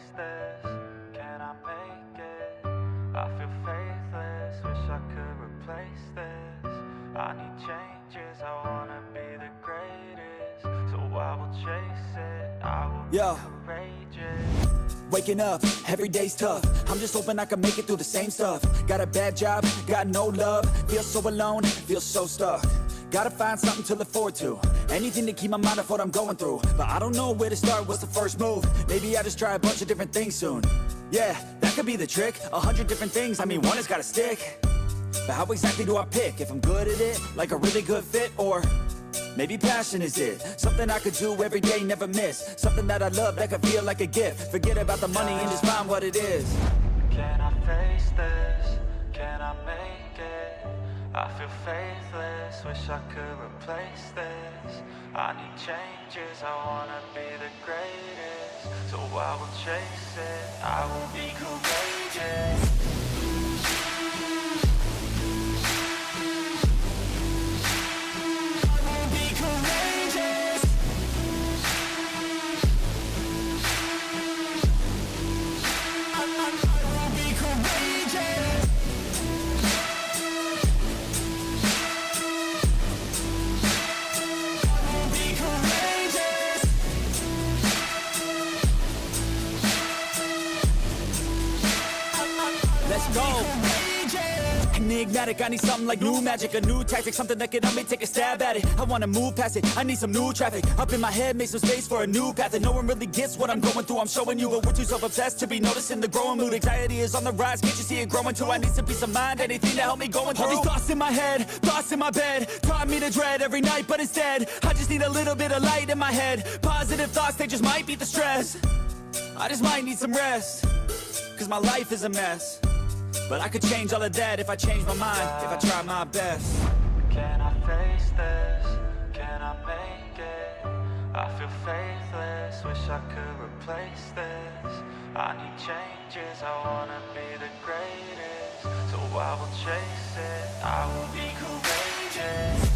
face this? Can I make it? I feel faithless, wish I could replace this. I need changes, I wanna be the greatest. So I will chase it, I will be courageous. Waking up, every day's tough. I'm just hoping I can make it through the same stuff. Got a bad job, got no love. Feel so alone, feel so stuck. Gotta find something to look forward to. Anything to keep my mind off what I'm going through. But I don't know where to start, what's the first move? Maybe I just try a bunch of different things soon. Yeah, that could be the trick. 100 different things, I mean one has gotta stick. But how exactly do I pick? If I'm good at it, like a really good fit, or maybe passion is it? Something I could do every day, never miss. Something that I love, that could feel like a gift. Forget about the money and just find what it is. Can I face this? Can I make it? I feel faithless, wish I could replace this. I need changes, I wanna be the greatest. So I will chase it, I will be courageous. Enigmatic, I need something like new magic, a new tactic, something that can help me take a stab at it. I wanna move past it, I need some new traffic. Up in my head, make some space for a new path. And no one really gets what I'm going through, I'm showing you. But we're too self-obsessed to be noticing the growing mood. Anxiety is on the rise, can't you see it growing too? I need some peace of mind, anything to help me going through. All these thoughts in my head, thoughts in my bed, taught me to dread every night, but instead I just need a little bit of light in my head. Positive thoughts, they just might beat the stress. I just might need some rest, cause my life is a mess. But I could change all of that if I change my mind, if I try my best. Can I face this? Can I make it? I feel faithless, wish I could replace this. I need changes, I wanna be the greatest. So I will chase it, I will be courageous.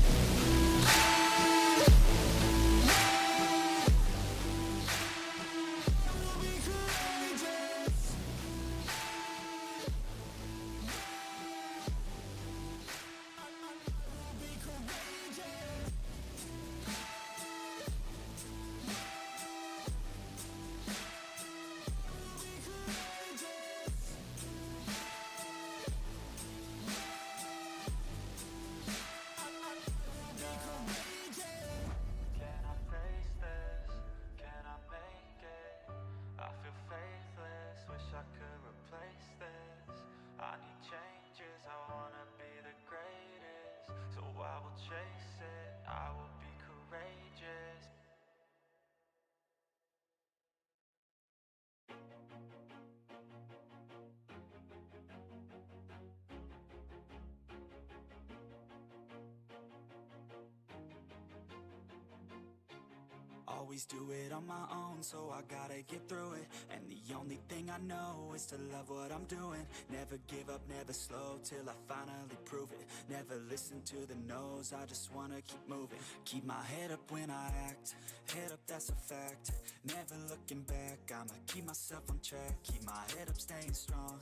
Always do it on my own, so I gotta get through it. And the only thing I know is to love what I'm doing. Never give up, never slow, till I finally prove it. Never listen to the no's, I just wanna keep moving. Keep my head up when I act, head up, that's a fact. Never looking back, I'ma keep myself on track. Keep my head up, staying strong,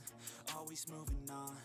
always moving on.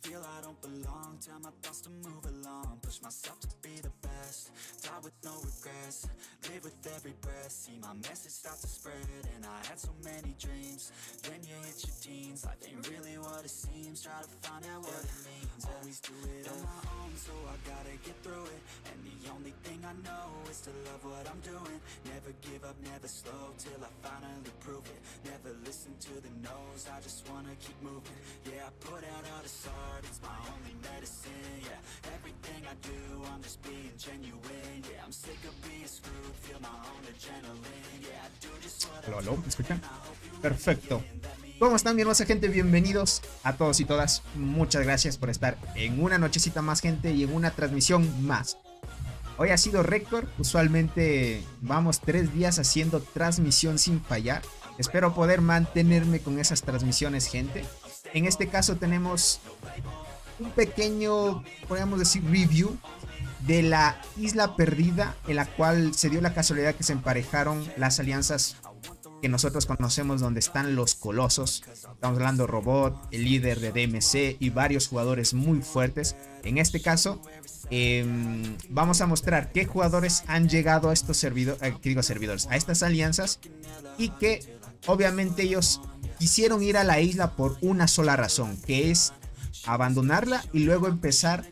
Feel I don't belong, tell my thoughts to move along. Push myself to be the best, die with no regrets. Live with every breath, see my message start to spread. And I had so many dreams, then you hit your teens. Life ain't really what it seems, try to find out what it means. Always do it on my own, so I gotta get through it. And the only thing I know is to love what I'm doing. Never give up, never slow, till I finally prove it. Never listen to the no's, I just wanna keep moving. Yeah, I put out all this art, it's my only medicine. Yeah, everything I do, I'm just being genuine. Yeah, I'm sick of being screwed, feel my own adrenaline. Yeah, I do just what I ¿Aló? ¿Me escuchan? Perfecto. ¿Cómo están, mi hermosa gente? Bienvenidos a todos y todas. Muchas gracias por estar en una nochecita más, gente, y en una transmisión más. Hoy ha sido récord. Usualmente vamos 3 días haciendo transmisión sin fallar. Espero poder mantenerme con esas transmisiones, gente. En este caso tenemos un pequeño, podríamos decir, review de la Isla Perdida, en la cual se dio la casualidad que se emparejaron las alianzas que nosotros conocemos, donde están los colosos. Estamos hablando Robot, el líder de DMC y varios jugadores muy fuertes. En este caso, vamos a mostrar qué jugadores han llegado a estos servidores, a estas alianzas, y que obviamente ellos quisieron ir a la isla por una sola razón, que es abandonarla y luego empezar.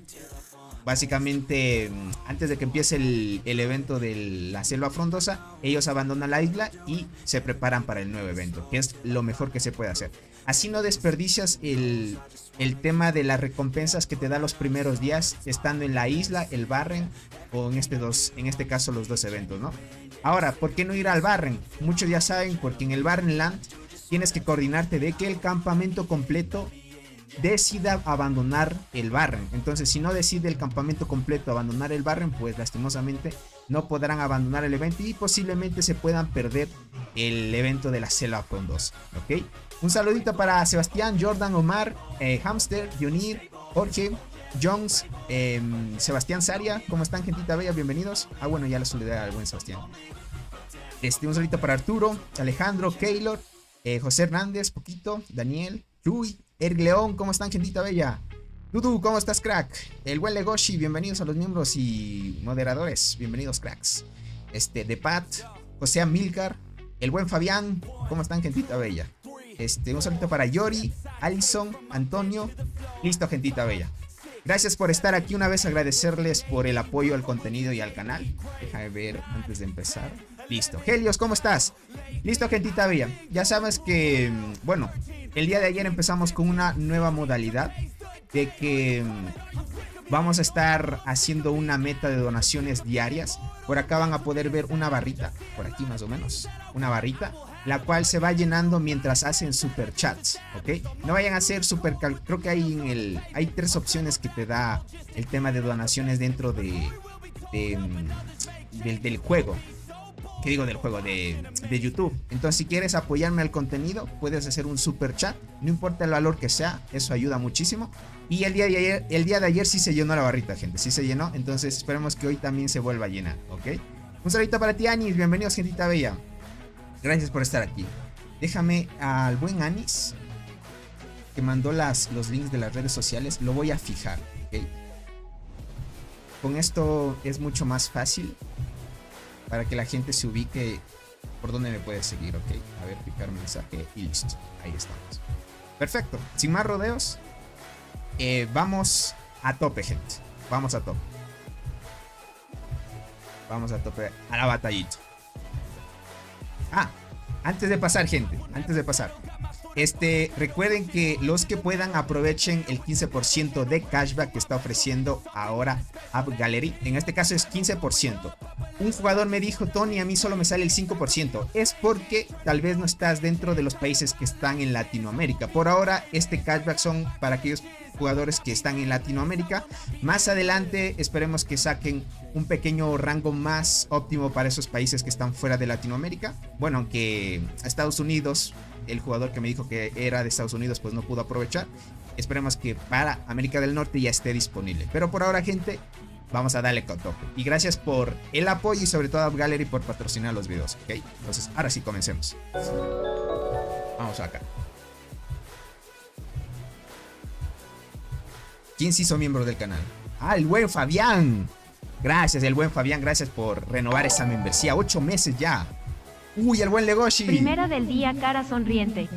Básicamente, antes de que empiece el evento de la selva frondosa, ellos abandonan la isla y se preparan para el nuevo evento, que es lo mejor que se puede hacer. Así no desperdicias el tema de las recompensas que te da los primeros días, estando en la isla, el Barren, o en este caso los dos eventos, ¿no? Ahora, ¿por qué no ir al Barren? Muchos ya saben, porque en el Barren Land tienes que coordinarte de que el campamento completo decida abandonar el Barren. Entonces, si no decide el campamento completo abandonar el Barren, pues lastimosamente no podrán abandonar el evento y posiblemente se puedan perder el evento de la selva frondosa, ¿ok? Un saludito para Sebastián, Jordan, Omar, Hamster, Dionir, Jorge, Jones, Sebastián Saria. ¿Cómo están, gentita bella? Bienvenidos. Bueno, ya les saludé al buen Sebastián. Un saludito para Arturo, Alejandro, Keylor, José Hernández, Poquito, Daniel, Chuy, Eric León. ¿Cómo están, gentita bella? Dudu, ¿cómo estás, crack? El buen Legoshi, bienvenidos a los miembros y moderadores. Bienvenidos, cracks. De Pat, José Amilcar, el buen Fabián. ¿Cómo están, gentita bella? Un saludo para Yori, Alison, Antonio. Listo, gentita bella. Gracias por estar aquí una vez, agradecerles por el apoyo al contenido y al canal. Déjame ver antes de empezar. Listo. Helios, ¿cómo estás? Listo, gentita bella. Ya sabes que, bueno, el día de ayer empezamos con una nueva modalidad de que vamos a estar haciendo una meta de donaciones diarias. Por acá van a poder ver una barrita, por aquí más o menos, una barrita, la cual se va llenando mientras hacen super chats, ¿ok? No vayan a hacer super, creo que hay 3 opciones que te da el tema de donaciones dentro del juego. ¿Qué digo del juego? De YouTube. Entonces, si quieres apoyarme al contenido, puedes hacer un super chat. No importa el valor que sea, eso ayuda muchísimo. Y el día de ayer sí se llenó la barrita, gente. Sí se llenó. Entonces, esperemos que hoy también se vuelva a llenar, ¿ok? Un saludito para ti, Anis. Bienvenidos, gentita bella. Gracias por estar aquí. Déjame al buen Anis, que mandó los links de las redes sociales. Lo voy a fijar, ¿ok? Con esto es mucho más fácil para que la gente se ubique por dónde me puede seguir, ¿ok? A ver, fijar mensaje y listo. Ahí estamos. Perfecto. Sin más rodeos, vamos a tope, gente. Vamos a tope. Vamos a tope a la batallita. Antes de pasar, gente, antes de pasar, recuerden que los que puedan aprovechen el 15% de cashback que está ofreciendo ahora App Gallery. En este caso es 15%. Un jugador me dijo: Tony, a mí solo me sale el 5%. Es porque tal vez no estás dentro de los países que están en Latinoamérica. Por ahora, este cashback son para aquellos jugadores que están en Latinoamérica. Más adelante esperemos que saquen un pequeño rango más óptimo para esos países que están fuera de Latinoamérica. Bueno, aunque Estados Unidos, el jugador que me dijo que era de Estados Unidos, pues no pudo aprovechar. Esperemos que para América del Norte ya esté disponible. Pero por ahora, gente, vamos a darle con tope. Y gracias por el apoyo y sobre todo a App Gallery por patrocinar los videos, ¿ok? Entonces, ahora sí, comencemos. Vamos acá. ¿Quién se hizo miembro del canal? El buen Fabián. Gracias, el buen Fabián. Gracias por renovar esa membresía. 8 meses ya. Uy, el buen Legoshi. Primera del día, cara sonriente.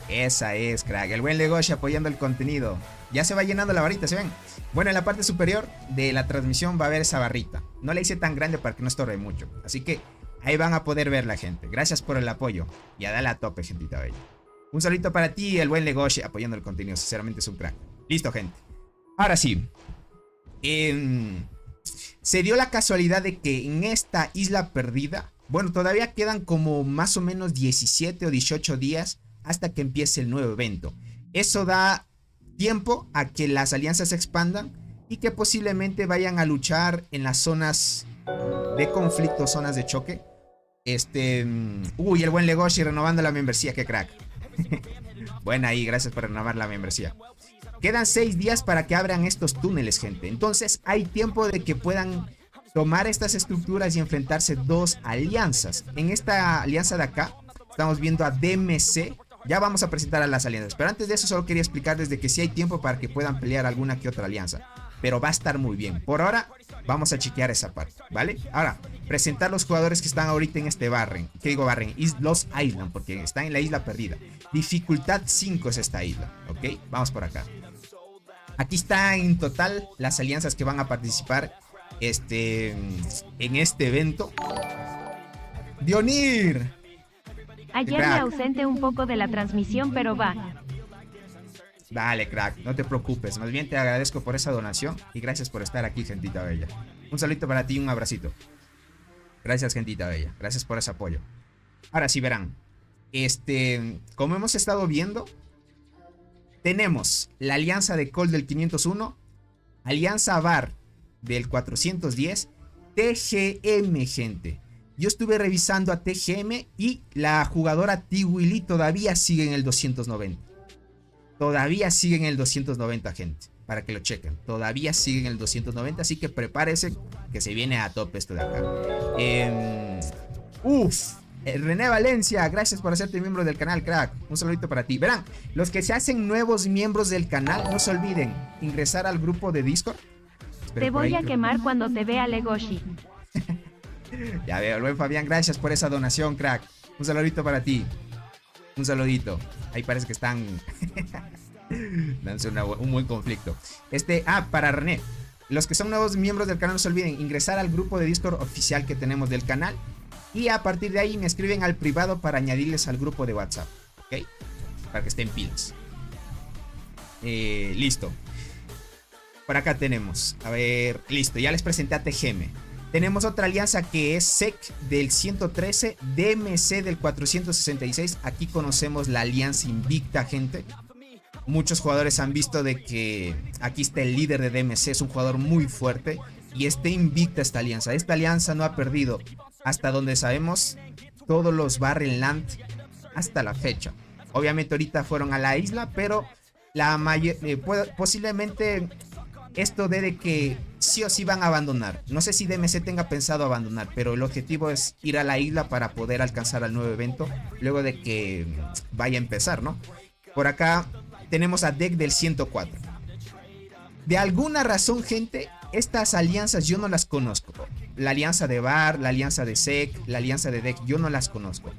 Esa es, crack. El buen Legoshi apoyando el contenido. Ya se va llenando la barrita, ¿se ven? Bueno, en la parte superior de la transmisión va a haber esa barrita. No la hice tan grande para que no estorbe mucho. Así que ahí van a poder ver la gente. Gracias por el apoyo. Y a darle a tope, gentita bella. Un saludito para ti, el buen Legoshi, apoyando el contenido. Sinceramente es un crack. Listo, gente. Ahora sí. Se dio la casualidad de que en esta isla perdida, bueno, todavía quedan como más o menos 17 o 18 días hasta que empiece el nuevo evento. Eso da tiempo a que las alianzas se expandan y que posiblemente vayan a luchar en las zonas de conflicto, zonas de choque. Uy, el buen Legoshi renovando la membresía, qué crack. Buena ahí, gracias por renovar la membresía. Quedan 6 días para que abran estos túneles, gente. Entonces hay tiempo de que puedan tomar estas estructuras y enfrentarse 2 alianzas. En esta alianza de acá Estamos viendo a DMC. Ya vamos a presentar a las alianzas. Pero antes de eso solo quería explicarles de que sí hay tiempo para que puedan pelear alguna que otra alianza. Pero va a estar muy bien. Por ahora vamos a chequear esa parte, ¿vale? Ahora, presentar los jugadores que están ahorita en este Barren. ¿Qué digo Barren? Los Island, porque están en la isla perdida. Dificultad 5 es esta isla, ¿ok? Vamos por acá. Aquí está en total las alianzas que van a participar en este evento. Dionir. Ayer me ausenté un poco de la transmisión, pero va. Dale, crack, no te preocupes. Más bien te agradezco por esa donación y gracias por estar aquí, gentita bella. Un saludito para ti y un abracito. Gracias, gentita bella. Gracias por ese apoyo. Ahora sí verán. Como hemos estado viendo, tenemos la alianza de Cole del 501, alianza VAR del 410, TGM, gente. Yo estuve revisando a TGM y la jugadora Tiwili todavía sigue en el 290. Todavía sigue en el 290, gente. Para que lo chequen. Todavía sigue en el 290. Así que prepárese que se viene a tope esto de acá. René Valencia, gracias por hacerte miembro del canal, crack. Un saludito para ti. Verán, los que se hacen nuevos miembros del canal, no se olviden ingresar al grupo de Discord. Te voy a quemar cuando te vea, Legoshi. Ya veo, el buen Fabián, gracias por esa donación, crack. Un saludito para ti. Un saludito. Ahí parece que están dándose un buen conflicto. Para René. Los que son nuevos miembros del canal, no se olviden ingresar al grupo de Discord oficial que tenemos del canal. Y a partir de ahí me escriben al privado para añadirles al grupo de WhatsApp. ¿Ok? Para que estén pilas. Listo. Por acá tenemos. A ver, listo. Ya les presenté a TGM. Tenemos otra alianza que es SEC del 113, DMC del 466. Aquí conocemos la alianza invicta, gente. Muchos jugadores han visto de que aquí está el líder de DMC, es un jugador muy fuerte y está invicta esta alianza. Esta alianza no ha perdido, hasta donde sabemos, todos los Barren Land hasta la fecha. Obviamente ahorita fueron a la isla, pero posiblemente esto de que sí o sí van a abandonar. No sé si DMC tenga pensado abandonar, pero el objetivo es ir a la isla para poder alcanzar al nuevo evento luego de que vaya a empezar, ¿no? Por acá tenemos a Deck del 104. De alguna razón, gente, estas alianzas yo no las conozco. La alianza de VAR, la alianza de SEC, la alianza de Deck, yo no las conozco.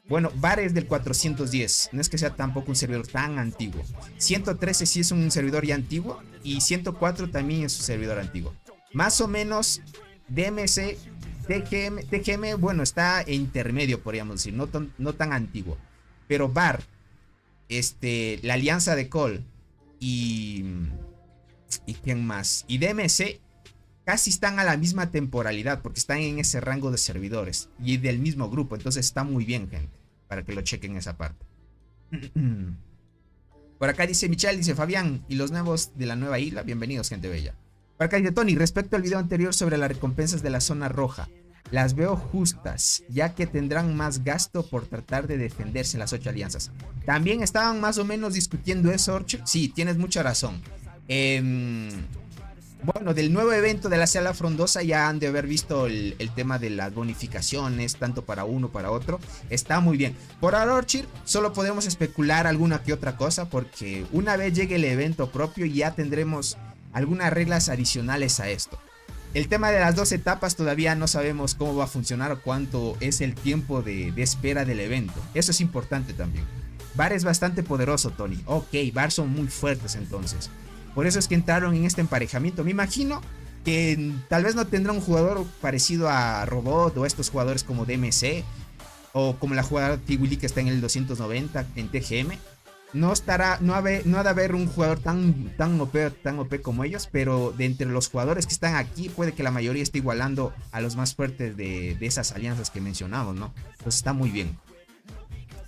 Bueno, VAR es del 410, no es que sea tampoco un servidor tan antiguo. 113 sí es un servidor ya antiguo y 104 también es un servidor antiguo. Más o menos DMC, TGM, bueno, está en intermedio, podríamos decir, no tan antiguo. Pero VAR, la alianza de Cole y ¿quién más? Y DMC casi están a la misma temporalidad porque están en ese rango de servidores y del mismo grupo, entonces está muy bien, gente. Para que lo chequen esa parte. Por acá dice Michelle, dice Fabián, y los nuevos de la nueva isla, bienvenidos, gente bella. Por acá dice Tony, respecto al video anterior sobre las recompensas de la zona roja, las veo justas, ya que tendrán más gasto por tratar de defenderse las 8 alianzas. También estaban más o menos discutiendo eso, Orchard. Sí, tienes mucha razón. Bueno, del nuevo evento de la Sala Frondosa ya han de haber visto el tema de las bonificaciones, tanto para uno para otro. Está muy bien. Por ahora, Orchard, solo podemos especular alguna que otra cosa, porque una vez llegue el evento propio ya tendremos algunas reglas adicionales a esto. El tema de las 2 etapas todavía no sabemos cómo va a funcionar o cuánto es el tiempo de espera del evento. Eso es importante también. VAR es bastante poderoso, Tony. Ok, VAR son muy fuertes entonces. Por eso es que entraron en este emparejamiento. Me imagino que tal vez no tendrá un jugador parecido a Robot o estos jugadores como DMC o como la jugadora Tiwili que está en el 290 en TGM. No ha de haber un jugador tan OP como ellos, pero de entre los jugadores que están aquí puede que la mayoría esté igualando a los más fuertes de esas alianzas que mencionamos, ¿no? Entonces está muy bien.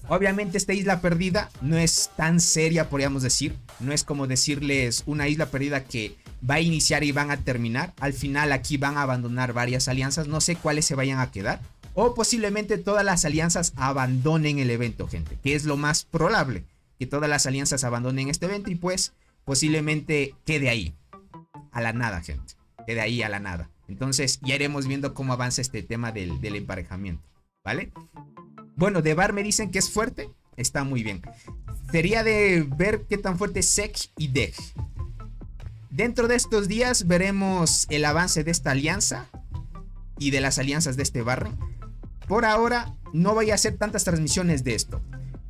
Obviamente esta isla perdida no es tan seria, podríamos decir. No es como decirles una isla perdida que va a iniciar y van a terminar. Al final aquí van a abandonar varias alianzas. No sé cuáles se vayan a quedar. O posiblemente todas las alianzas abandonen el evento, gente. Que es lo más probable. Que todas las alianzas abandonen este evento y pues posiblemente quede ahí. A la nada, gente. Quede ahí a la nada. Entonces ya iremos viendo cómo avanza este tema del emparejamiento. ¿Vale? Bueno, de Bar me dicen que es fuerte. Está muy bien. Sería de ver qué tan fuerte es Sek y Deg. Dentro de estos días veremos el avance de esta alianza y de las alianzas de este Barren. Por ahora no voy a hacer tantas transmisiones de esto,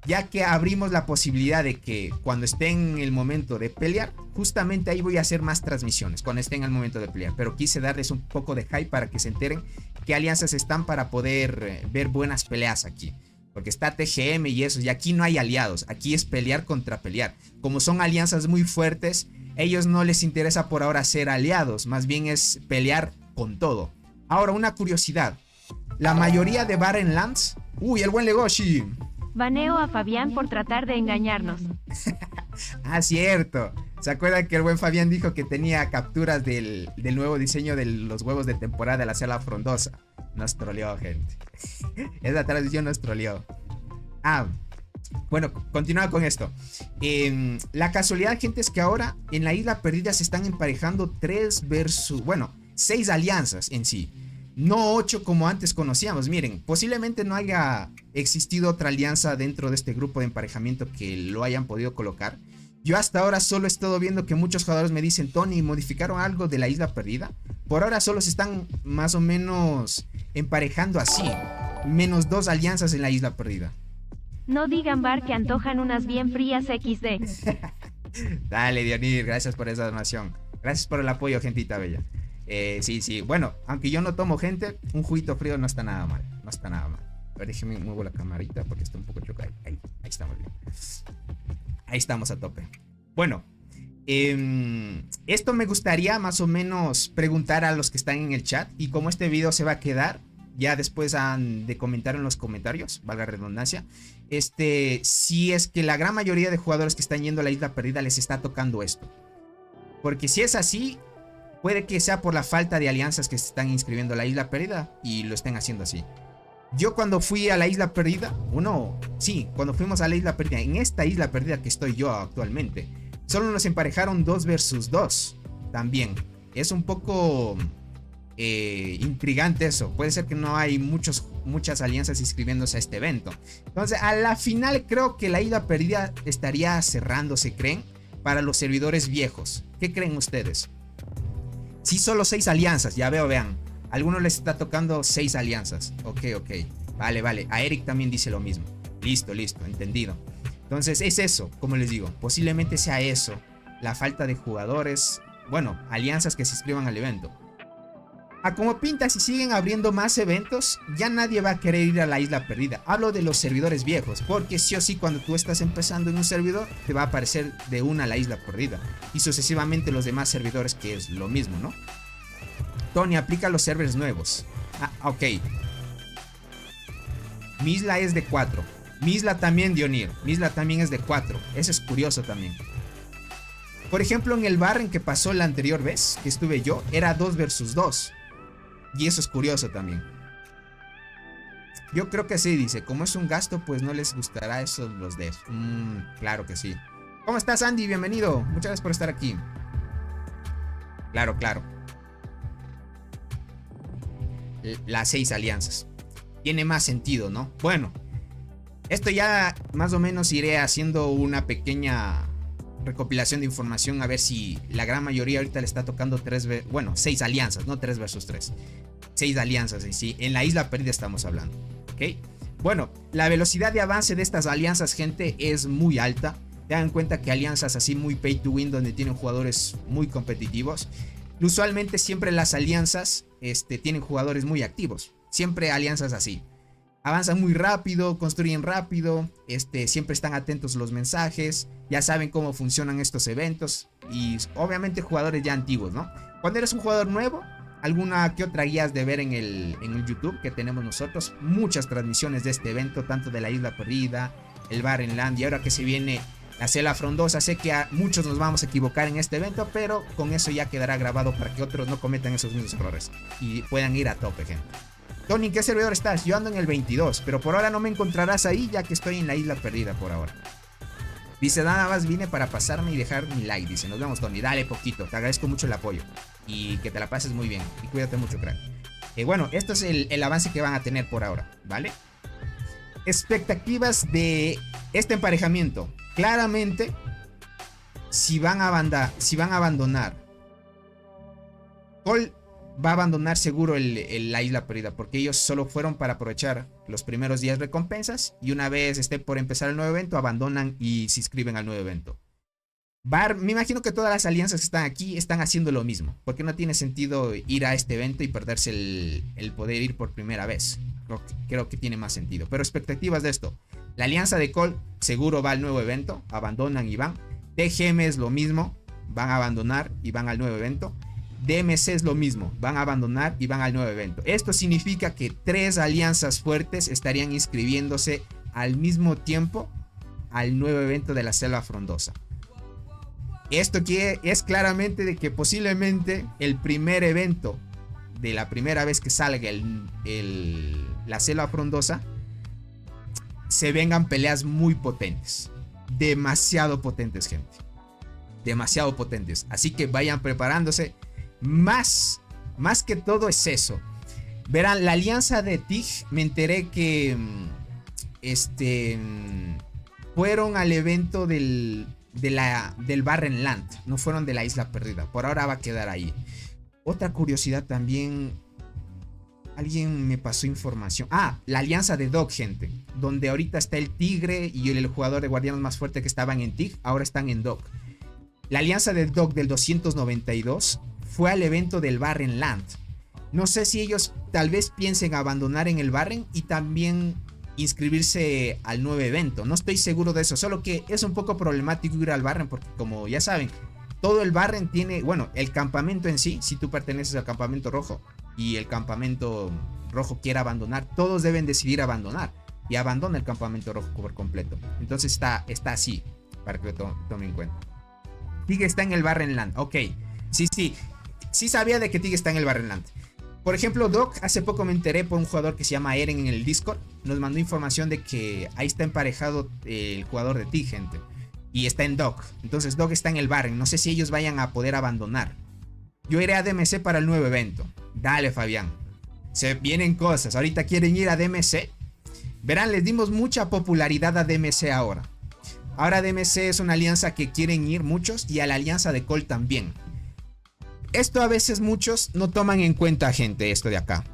ya que abrimos la posibilidad de que cuando esté en el momento de pelear, justamente ahí voy a hacer más transmisiones, cuando esté en el momento de pelear. Pero quise darles un poco de hype para que se enteren qué alianzas están para poder ver buenas peleas aquí. Porque está TGM y eso, y aquí no hay aliados, aquí es pelear contra pelear. Como son alianzas muy fuertes, ellos no les interesa por ahora ser aliados, más bien es pelear con todo. Ahora, una curiosidad, la mayoría de Barren Lands... ¡Uy, el buen Legoshi! Baneo a Fabián por tratar de engañarnos. Ah, cierto. ¿Se acuerdan que el buen Fabián dijo que tenía capturas del nuevo diseño de los huevos de temporada de la Selva Frondosa? Nos troleó, gente. Esa transmisión nos troleó. Bueno, continúa con esto. La casualidad, gente, es que ahora en la Isla Perdida se están emparejando 6 alianzas en sí. No 8 como antes conocíamos. Miren, posiblemente no haya existido otra alianza dentro de este grupo de emparejamiento que lo hayan podido colocar. Yo hasta ahora solo he estado viendo que muchos jugadores me dicen: Tony, ¿modificaron algo de la Isla Perdida? Por ahora solo se están más o menos emparejando así. Menos 2 alianzas en la Isla Perdida. No digan Bar que antojan unas bien frías XD. Dale, Dionir, gracias por esa donación. Gracias por el apoyo, gentita bella. Sí. Bueno, aunque yo no tomo, gente, un juguito frío no está nada mal. No está nada mal. A ver, déjeme muevo la camarita porque está un poco chocada. Ahí estamos bien. Ahí estamos a tope. Bueno, esto me gustaría más o menos preguntar a los que están en el chat. Y como este video se va a quedar, ya después han de comentar en los comentarios, valga redundancia, si es que la gran mayoría de jugadores que están yendo a la Isla Perdida les está tocando esto. Porque si es así, puede que sea por la falta de alianzas que se están inscribiendo a la Isla Perdida y lo estén haciendo así. Yo cuando fui a la Isla Perdida, cuando fuimos a la Isla Perdida, en esta Isla Perdida que estoy yo actualmente, solo nos emparejaron 2 versus 2 también. Es un poco intrigante eso. Puede ser que no hay muchas alianzas inscribiéndose a este evento. Entonces, a la final creo que la Isla Perdida estaría cerrándose, ¿creen? Para los servidores viejos. ¿Qué creen ustedes? Sí, solo 6 alianzas, ya veo, vean. A algunos les está tocando 6 alianzas. Ok. Vale. A Eric también dice lo mismo. Listo, entendido. Entonces es eso, como les digo. Posiblemente sea eso. La falta de jugadores. Bueno, alianzas que se inscriban al evento. A como pinta, si siguen abriendo más eventos, ya nadie va a querer ir a la Isla Perdida. Hablo de los servidores viejos, porque sí o sí cuando tú estás empezando en un servidor, te va a aparecer de una la Isla Perdida. Y sucesivamente los demás servidores, que es lo mismo, ¿no? Tony, aplica los servers nuevos. Ok. Mi isla es de 4. Mi isla también, Dionir. Mi isla también es de 4. Eso es curioso también. Por ejemplo, en el bar en que pasó la anterior vez que estuve yo, era 2 versus 2. Y eso es curioso también. Yo creo que sí, dice. Como es un gasto, pues no les gustará eso los devs. Claro que sí. ¿Cómo estás, Andy? Bienvenido. Muchas gracias por estar aquí. Claro. Las 6 alianzas. Tiene más sentido, ¿no? Bueno, esto ya más o menos iré haciendo una pequeña recopilación de información a ver si la gran mayoría ahorita le está tocando 6 alianzas, no 3 versus 3. 6 alianzas, y sí, en la Isla Perdida estamos hablando, ¿ok? Bueno, la velocidad de avance de estas alianzas, gente, es muy alta. Tengan en cuenta que alianzas así muy pay to win, donde tienen jugadores muy competitivos, usualmente siempre las alianzas tienen jugadores muy activos. Siempre alianzas así. Avanzan muy rápido, construyen rápido, siempre están atentos a los mensajes, ya saben cómo funcionan estos eventos y obviamente jugadores ya antiguos, ¿no? Cuando eres un jugador nuevo, alguna que otra guía has de ver en el YouTube que tenemos nosotros, muchas transmisiones de este evento, tanto de la Isla Perdida, el Barren Land y ahora que se viene la Selva Frondosa. Sé que a muchos nos vamos a equivocar en este evento, pero con eso ya quedará grabado para que otros no cometan esos mismos errores y puedan ir a tope, gente. Tony, ¿en qué servidor estás? Yo ando en el 22, pero por ahora no me encontrarás ahí ya que estoy en la Isla Perdida por ahora. Dice, nada más vine para pasarme y dejar mi like. Dice, nos vemos, Tony, dale poquito, te agradezco mucho el apoyo y que te la pases muy bien y cuídate mucho, crack. Bueno, esto es el avance que van a tener por ahora, ¿vale? expectativas de este emparejamiento. Claramente, si van a abandonar, Cole va a abandonar seguro la isla perdida, porque ellos solo fueron para aprovechar los primeros días recompensas, y una vez esté por empezar el nuevo evento, abandonan y se inscriben al nuevo evento. Me imagino que todas las alianzas que están aquí están haciendo lo mismo, porque no tiene sentido ir a este evento y perderse el poder ir por primera vez. Creo que tiene más sentido. Pero expectativas de esto: la alianza de Cole seguro va al nuevo evento, abandonan y van. TGM es lo mismo, van a abandonar y van al nuevo evento. DMC es lo mismo, van a abandonar y van al nuevo evento. Esto significa que 3 alianzas fuertes estarían inscribiéndose al mismo tiempo al nuevo evento de la Selva Frondosa. Esto es claramente de que posiblemente el primer evento de la primera vez que salga la Selva Frondosa se vengan peleas muy potentes. Demasiado potentes, gente. Demasiado potentes. Así que vayan preparándose. Más que todo es eso. Verán, la alianza de TIG, me enteré que fueron al evento del Barren Land. No fueron de la isla perdida. Por ahora va a quedar ahí. Otra curiosidad también. Alguien me pasó información. La alianza de Dog, gente. Donde ahorita está el Tigre y el jugador de guardianes más fuerte que estaban en TIG, ahora están en Dog. La alianza de Dog del 292 fue al evento del Barren Land. No sé si ellos tal vez piensen abandonar en el Barren y también inscribirse al nuevo evento. No estoy seguro de eso. Solo que es un poco problemático ir al Barren, porque como ya saben, todo el Barren tiene, bueno, el campamento en sí, si tú perteneces al campamento rojo y el campamento rojo quiere abandonar, todos deben decidir abandonar y abandona el campamento rojo por completo. Entonces está así, para que lo tomen en cuenta. Tig está en el Barren Land. Ok, sí sabía de que Tig está en el Barren Land. Por ejemplo, Doc, hace poco me enteré por un jugador que se llama Eren en el Discord. Nos mandó información de que ahí está emparejado el jugador de Tig, gente. Y está en Doc. Entonces Doc está en el Barren. No sé si ellos vayan a poder abandonar. Yo iré a DMC para el nuevo evento. Dale, Fabián. Se vienen cosas. Ahorita quieren ir a DMC. Verán, les dimos mucha popularidad a DMC ahora. Ahora DMC es una alianza que quieren ir muchos, y a la alianza de Cole también. Esto a veces muchos no toman en cuenta, gente, esto de acá.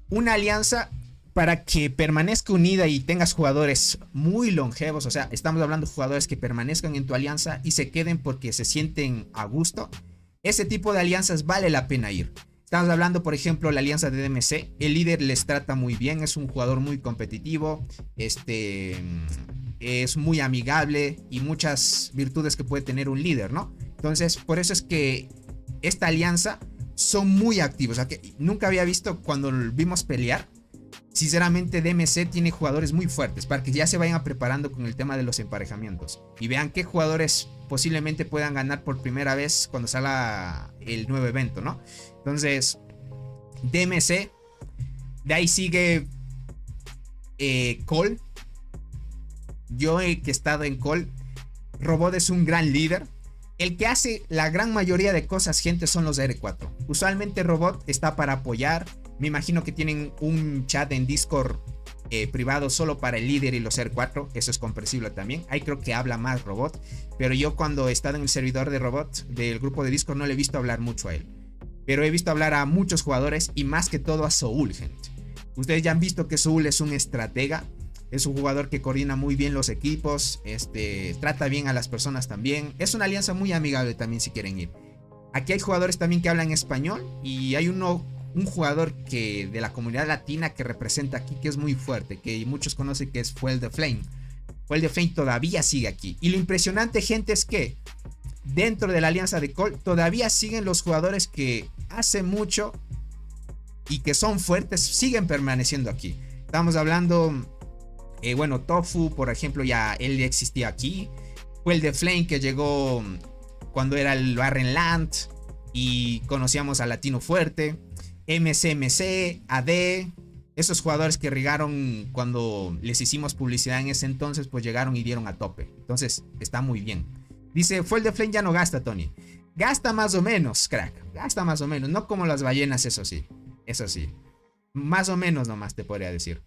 Una alianza, para que permanezca unida y tengas jugadores muy longevos, o sea, estamos hablando de jugadores que permanezcan en tu alianza y se queden porque se sienten a gusto. Ese tipo de alianzas vale la pena ir. Estamos hablando, por ejemplo, la alianza de DMC. El líder les trata muy bien, es un jugador muy competitivo, es muy amigable y muchas virtudes que puede tener un líder, ¿no? Entonces, por eso es que esta alianza son muy activos. O sea, que nunca había visto cuando vimos pelear. Sinceramente, DMC tiene jugadores muy fuertes para que ya se vayan preparando con el tema de los emparejamientos. Y vean qué jugadores posiblemente puedan ganar por primera vez cuando salga el nuevo evento, ¿no? Entonces, DMC. De ahí sigue Cole. Yo que he estado en Cole. Robot es un gran líder. El que hace la gran mayoría de cosas, gente, son los R4. Usualmente Robot está para apoyar. Me imagino que tienen un chat en Discord privado solo para el líder y los R4. Eso es comprensible también. Ahí creo que habla más Robot. Pero yo cuando he estado en el servidor de Robot, del grupo de Discord, no le he visto hablar mucho a él. Pero he visto hablar a muchos jugadores y más que todo a Soul, gente. Ustedes ya han visto que Soul es un estratega. Es un jugador que coordina muy bien los equipos, trata bien a las personas también. Es una alianza muy amigable también si quieren ir. Aquí hay jugadores también que hablan español y hay un jugador que de la comunidad latina que representa aquí, que es muy fuerte, que muchos conocen, que es Fuel the Flame. Fuel the Flame todavía sigue aquí. Y lo impresionante, gente, es que dentro de la alianza de Cole todavía siguen los jugadores que hace mucho y que son fuertes, siguen permaneciendo aquí. Estamos hablando... bueno, Tofu, por ejemplo, ya él existía aquí. Fue el de Flame que llegó cuando era el Barren Land y conocíamos a Latino Fuerte. MCMC, AD, esos jugadores que regaron cuando les hicimos publicidad en ese entonces, pues llegaron y dieron a tope. Entonces está muy bien. Dice, fue el de Flame ya no gasta, Tony. Gasta más o menos, crack. Gasta más o menos, no como las ballenas, eso sí. Eso sí. Más o menos nomás te podría decir.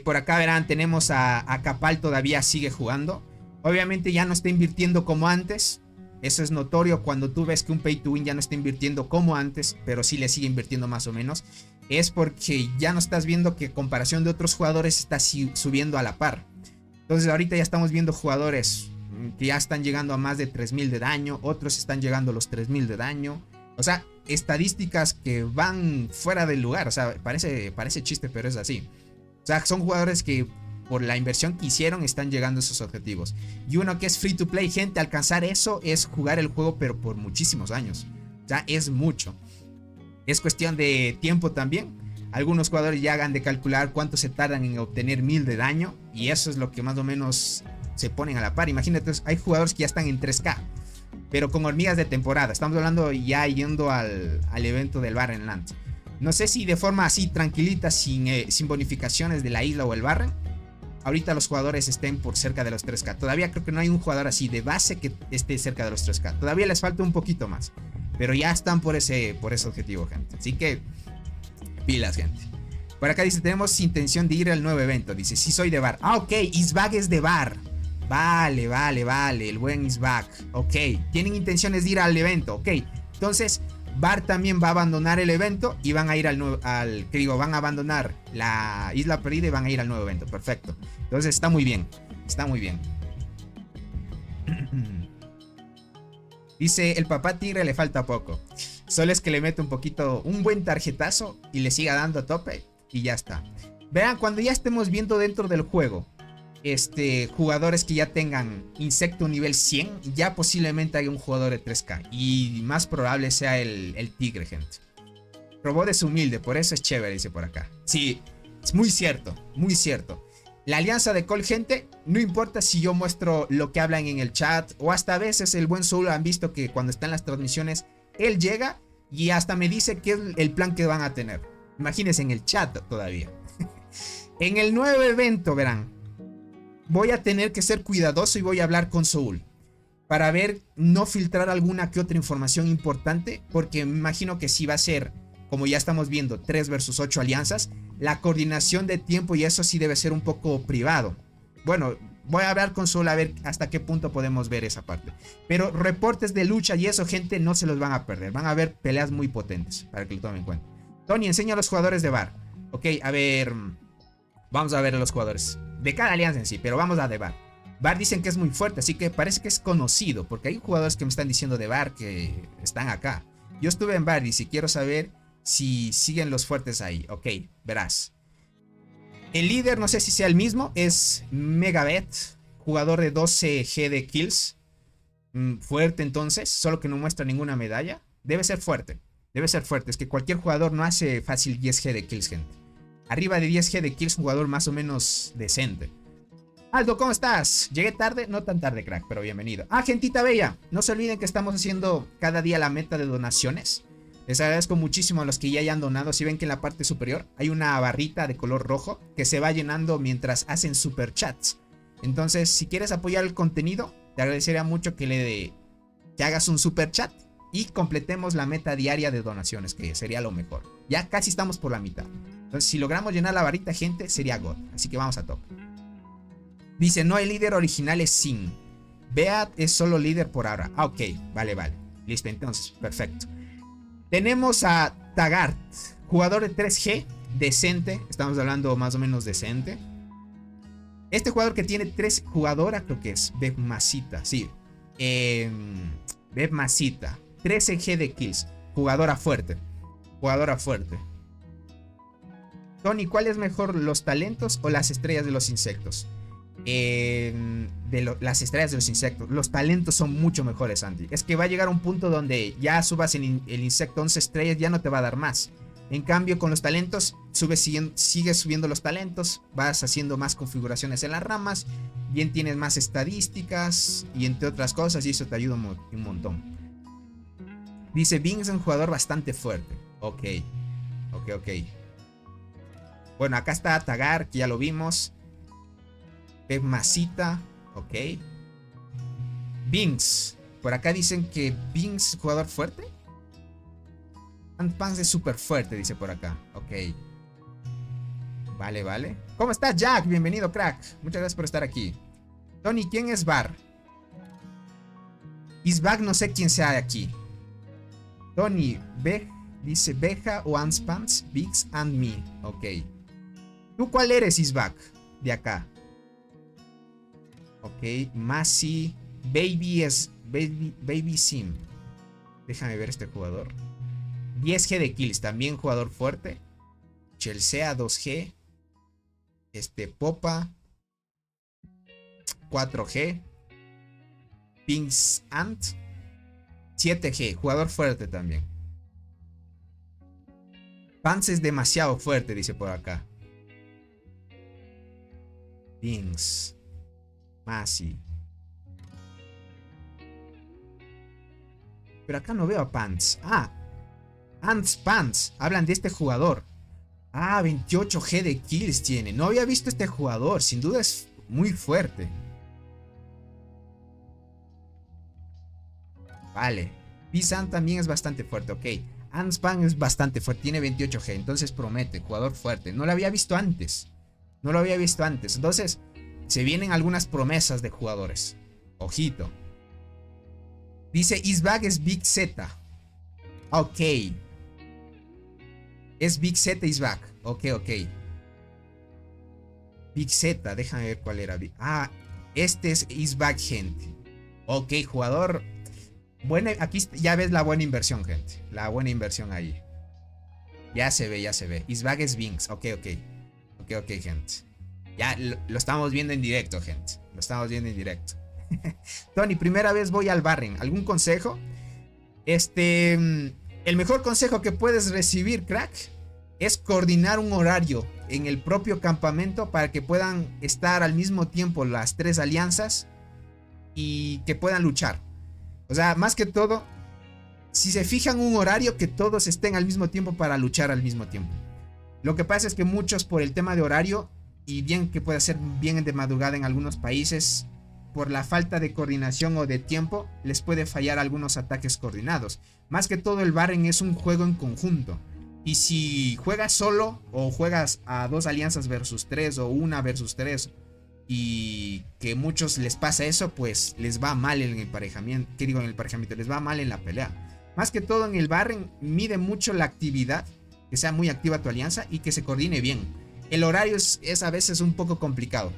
Por acá verán, tenemos a Capal, todavía sigue jugando. Obviamente ya no está invirtiendo como antes. Eso es notorio cuando tú ves que un pay to win ya no está invirtiendo como antes, pero sí le sigue invirtiendo más o menos. Es porque ya no estás viendo que en comparación de otros jugadores está subiendo a la par. Entonces ahorita ya estamos viendo jugadores que ya están llegando a más de 3000 de daño. Otros están llegando a los 3000 de daño. O sea, estadísticas que van fuera del lugar. O sea, parece chiste, pero es así. O sea, son jugadores que por la inversión que hicieron están llegando a esos objetivos. Y uno que es free to play, gente, alcanzar eso es jugar el juego pero por muchísimos años. O sea, es mucho. Es cuestión de tiempo también. Algunos jugadores ya hagan de calcular cuánto se tardan en obtener 1000 de daño. Y eso es lo que más o menos se ponen a la par. Imagínate, hay jugadores que ya están en 3K. Pero con hormigas de temporada. Estamos hablando ya yendo al evento del Barren Land. No sé si de forma así tranquilita, sin bonificaciones de la isla o el Barren, ahorita los jugadores estén por cerca de los 3K. Todavía creo que no hay un jugador así de base que esté cerca de los 3K. Todavía les falta un poquito más. Pero ya están por ese objetivo, gente. Así que pilas, gente. Por acá dice, tenemos intención de ir al nuevo evento. Dice, sí soy de bar. Ah, ok, Isbag es de bar. Vale. El buen Isbag. Ok, tienen intenciones de ir al evento. Ok, entonces Bar también va a abandonar el evento y van a ir van a abandonar la isla perdida y van a ir al nuevo evento. Perfecto. Entonces está muy bien. Dice, el papá tigre le falta poco. Solo es que le mete un buen tarjetazo y le siga dando a tope y ya está. Vean, cuando ya estemos viendo dentro del juego jugadores que ya tengan insecto nivel 100, ya posiblemente haya un jugador de 3K y más probable sea el tigre, gente. Robot es humilde, por eso es chévere, dice por acá. Sí, es muy cierto. La alianza de Cole, gente, no importa si yo muestro lo que hablan en el chat o hasta a veces el buen Soul han visto que cuando están las transmisiones él llega y hasta me dice qué es el plan que van a tener. Imagínense en el chat todavía. En el nuevo evento, verán, voy a tener que ser cuidadoso y voy a hablar con Soul para ver, no filtrar alguna que otra información importante, porque me imagino que si va a ser, como ya estamos viendo, 3 versus 8 alianzas, la coordinación de tiempo y eso sí debe ser un poco privado. Bueno, voy a hablar con Soul a ver hasta qué punto podemos ver esa parte. Pero reportes de lucha y eso, gente, no se los van a perder. Van a haber peleas muy potentes, para que lo tomen en cuenta. Tony, enseña a los jugadores de Bar. Ok, a ver, vamos a ver a los jugadores de cada alianza en sí, pero vamos a de Bar. Bar dicen que es muy fuerte, así que parece que es conocido, porque hay jugadores que me están diciendo de Bar que están acá. Yo estuve en Bar y si quiero saber si siguen los fuertes ahí. Ok, verás. El líder, no sé si sea el mismo, es Megabet, jugador de 12G de kills. Fuerte entonces, solo que no muestra ninguna medalla. Debe ser fuerte, es que cualquier jugador no hace fácil 10G de kills, gente. Arriba de 10G de kills, un jugador más o menos decente. Aldo, ¿cómo estás? Llegué tarde, no tan tarde, crack, pero bienvenido. Ah, gentita bella, no se olviden que estamos haciendo cada día la meta de donaciones. Les agradezco muchísimo a los que ya hayan donado. Si ven que en la parte superior hay una barrita de color rojo que se va llenando mientras hacen super chats. Entonces, si quieres apoyar el contenido, te agradecería mucho que hagas un super chat y completemos la meta diaria de donaciones, que sería lo mejor. Ya casi estamos por la mitad. Entonces, si logramos llenar la barrita, gente, sería God. Así que vamos a tope. Dice, no, el líder original es Sin. Beat es solo líder por ahora. Ah, ok, vale. Listo, entonces, perfecto. Tenemos a Tagart, jugador de 3G, decente. Estamos hablando más o menos decente. Este jugador que tiene 3 jugadoras, creo que es Bebmasita, sí. Bebmasita, 13G de kills. Jugadora fuerte. Tony, ¿cuál es mejor, los talentos o las estrellas de los insectos? Las estrellas de los insectos. Los talentos son mucho mejores, Andy. Es que va a llegar un punto donde ya subas el insecto 11 estrellas, ya no te va a dar más. En cambio, con los talentos, sigues subiendo los talentos, vas haciendo más configuraciones en las ramas, bien tienes más estadísticas y entre otras cosas, y eso te ayuda un montón. Dice, Bing es un jugador bastante fuerte. Ok. Bueno, acá está Tagar, que ya lo vimos. Masita, ok. Binks. Por acá dicen que Binks es jugador fuerte. Pants es súper fuerte, dice por acá. Ok. Vale, vale. ¿Cómo estás, Jack? Bienvenido, crack. Muchas gracias por estar aquí. Tony, ¿quién es Bar? Isbag, no sé quién sea de aquí. Tony, dice Beja o Anspans, Bigs and me. Ok. ¿Tú cuál eres, Isbag? De acá. Ok. Masi. Baby Sim. Déjame ver este jugador. 10G de kills. También jugador fuerte. Chelsea 2G. Popa 4G. Pinks Ant 7G. Jugador fuerte también. Pants es demasiado fuerte, dice por acá. Pinks. Masi. Pero acá no veo a Pants. Ah. Pants. Hablan de este jugador. Ah, 28G de kills tiene. No había visto este jugador. Sin duda es muy fuerte. Vale. Pisan también es bastante fuerte. Ok. Anspan es bastante fuerte. Tiene 28G. Entonces promete. Jugador fuerte. No lo había visto antes. Entonces se vienen algunas promesas de jugadores. Ojito. Dice Isbag es Big Z. Ok. Es Big Z Isbag. Ok. Big Z. Déjame ver cuál era. Ah, este es Isbag, gente. Ok, jugador. Bueno, aquí ya ves la buena inversión, gente. La buena inversión ahí. Ya se ve. Isbag es Binks. Ok, gente. Ya lo estamos viendo en directo, gente. Tony, primera vez voy al Barren. ¿Algún consejo? El mejor consejo que puedes recibir, crack, es coordinar un horario en el propio campamento para que puedan estar al mismo tiempo las tres alianzas y que puedan luchar. O sea, más que todo, si se fijan un horario, que todos estén al mismo tiempo para luchar al mismo tiempo. Lo que pasa es que muchos, por el tema de horario, y bien que puede ser bien de madrugada en algunos países, por la falta de coordinación o de tiempo, les puede fallar algunos ataques coordinados. Más que todo, el Barren es un juego en conjunto. Y si juegas solo o juegas a dos alianzas versus tres o una versus tres, y que muchos les pasa eso, pues les va mal en el emparejamiento. ¿Qué digo en el emparejamiento? Les va mal en la pelea. Más que todo en el Barren mide mucho la actividad, que sea muy activa tu alianza y que se coordine bien. El horario es a veces un poco complicado.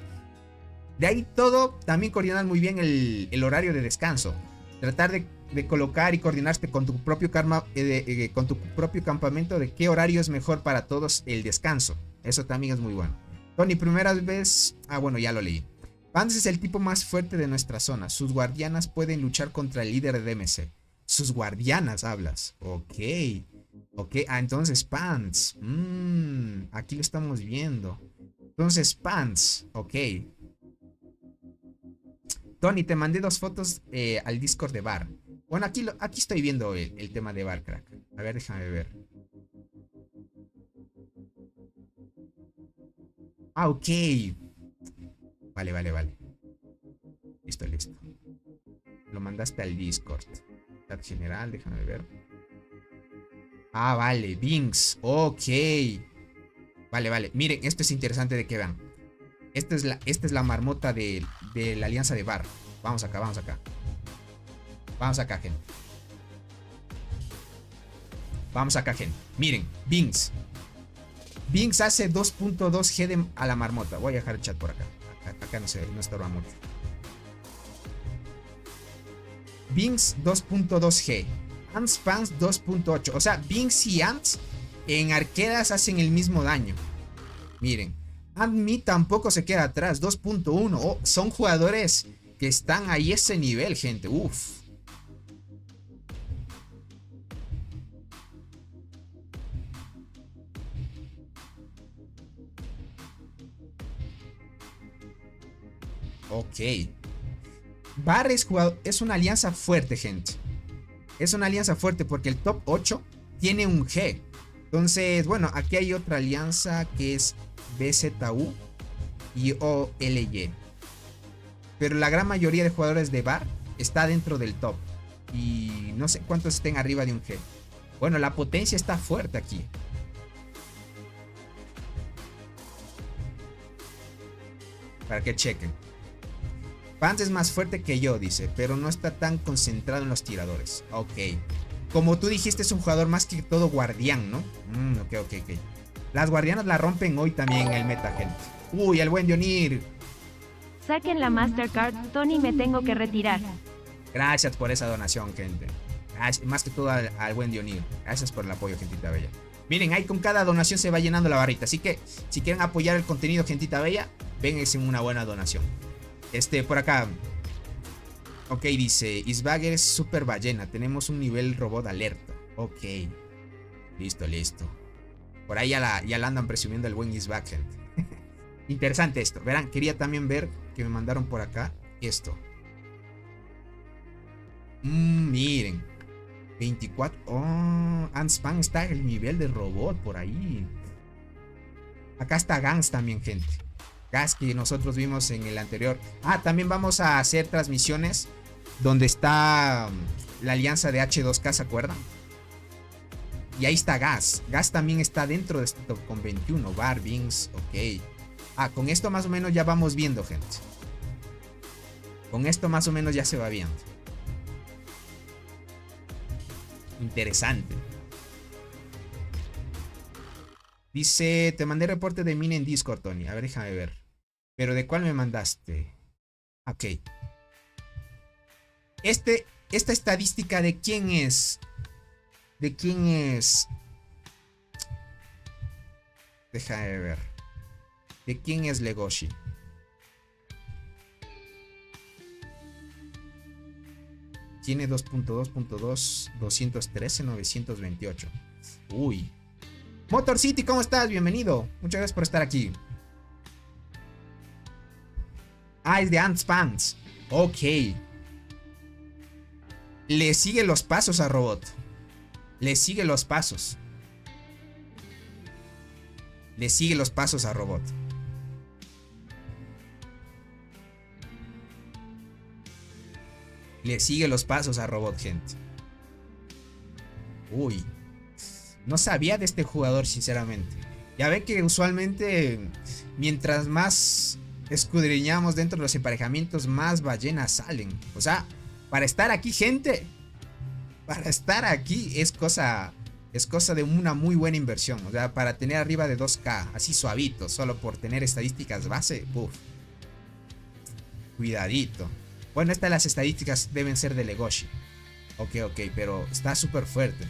De ahí todo, también coordinar muy bien el horario de descanso. Tratar de colocar y coordinarte con tu propio campamento de qué horario es mejor para todos el descanso. Eso también es muy bueno. Tony, primera vez... Ah, bueno, ya lo leí. Pants es el tipo más fuerte de nuestra zona. Sus guardianas pueden luchar contra el líder de DMC. Sus guardianas hablas. Ok. Ah, entonces Pants. Aquí lo estamos viendo. Entonces Pants. Ok. Tony, te mandé 2 fotos al Discord de Bar. Bueno, aquí estoy viendo el tema de Bar, crack. A ver, déjame ver. Ah, ok. Vale. Listo. Lo mandaste al Discord. Chat general, déjame ver. Ah, vale, Binks. Ok. Vale. Miren, esto es interesante de que vean. Esta es la marmota de la alianza de Bar. Vamos acá, gente. Miren, Binks. Binks hace 2.2G a la marmota. Voy a dejar el chat por acá. Acá no estorba mucho. Binks 2.2G. Ants Pants 2.8. O sea, Binks y Ants en arqueras hacen el mismo daño. Miren. Ant Me tampoco se queda atrás. 2.1. Oh, son jugadores que están ahí ese nivel, gente. Uff. Ok. Bar es una alianza fuerte, gente. Es una alianza fuerte porque el top 8 tiene un G. Entonces, bueno, aquí hay otra alianza que es BZU y OLY. Pero la gran mayoría de jugadores de Bar está dentro del top. Y no sé cuántos estén arriba de un G. Bueno, la potencia está fuerte aquí. Para que chequen. Pants es más fuerte que yo, dice, pero no está tan concentrado en los tiradores. Ok. Como tú dijiste, es un jugador más que todo guardián, ¿no? Ok. Las guardianas la rompen hoy también en el meta, gente. Uy, el buen Dionir. Saquen la Mastercard, Tony, me tengo que retirar. Gracias por esa donación, gente. Gracias, más que todo al buen Dionir. Gracias por el apoyo, gentita bella. Miren, ahí con cada donación se va llenando la barrita. Así que, si quieren apoyar el contenido, gentita bella, vénganse en una buena donación. Por acá. Ok, dice, Isbagger es super ballena. Tenemos un nivel robot alerta. Ok. Listo. Por ahí ya la andan presumiendo el buen Isbagger. Interesante esto. Verán, quería también ver que me mandaron por acá esto. Miren. 24. Oh, Anspan está el nivel de robot por ahí. Acá está Gans también, gente. Gas que nosotros vimos en el anterior. También vamos a hacer transmisiones donde está la alianza de H2K, ¿se acuerdan? Y ahí está Gas. Gas también está dentro de este top con 21. Barbings, ok. Con esto más o menos ya vamos viendo, gente. Con esto más o menos ya se va viendo. Interesante. Dice, te mandé reporte de mina en Discord, Tony. A ver, déjame ver. ¿Pero de cuál me mandaste? Ok. Esta estadística de quién es. ¿De quién es? Déjame ver. ¿De quién es Legoshi? Tiene 2.2.2, 213, 928. Uy. Motor City, ¿cómo estás? Bienvenido. Muchas gracias por estar aquí. Es de Ants Pants. Ok. Le sigue los pasos a Robot. Le sigue los pasos. Le sigue los pasos a Robot. Le sigue los pasos a Robot, gente. Uy. No sabía de este jugador, sinceramente. Ya ve que usualmente, mientras más escudriñamos dentro de los emparejamientos, más ballenas salen. O sea, para estar aquí, gente, para estar aquí es cosa de una muy buena inversión. O sea, para tener arriba de 2K, así suavito, solo por tener estadísticas base, uf. Cuidadito. Bueno, estas las estadísticas deben ser de Legoshi. Ok, pero está súper fuerte.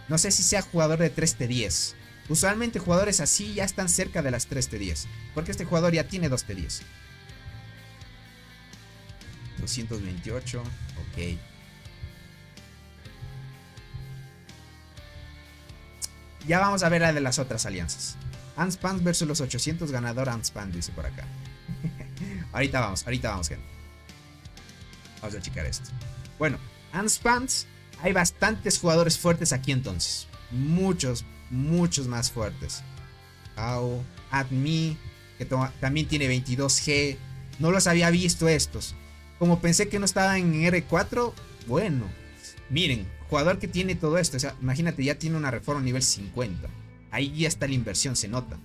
No sé si sea jugador de 3T10. Usualmente jugadores así ya están cerca de las 3T10. Porque este jugador ya tiene 2T10. 228. Ok. Ya vamos a ver la de las otras alianzas. Anspan versus los 800, ganador Anspan, dice por acá. Ahorita vamos, gente. Vamos a checar esto. Bueno, Anspans, hay bastantes jugadores fuertes aquí entonces. Muchos más fuertes. Admi, que también tiene 22G. No los había visto estos. Como pensé que no estaban en R4, bueno. Miren, jugador que tiene todo esto. O sea, imagínate, ya tiene una reforma nivel 50. Ahí ya está la inversión, se nota.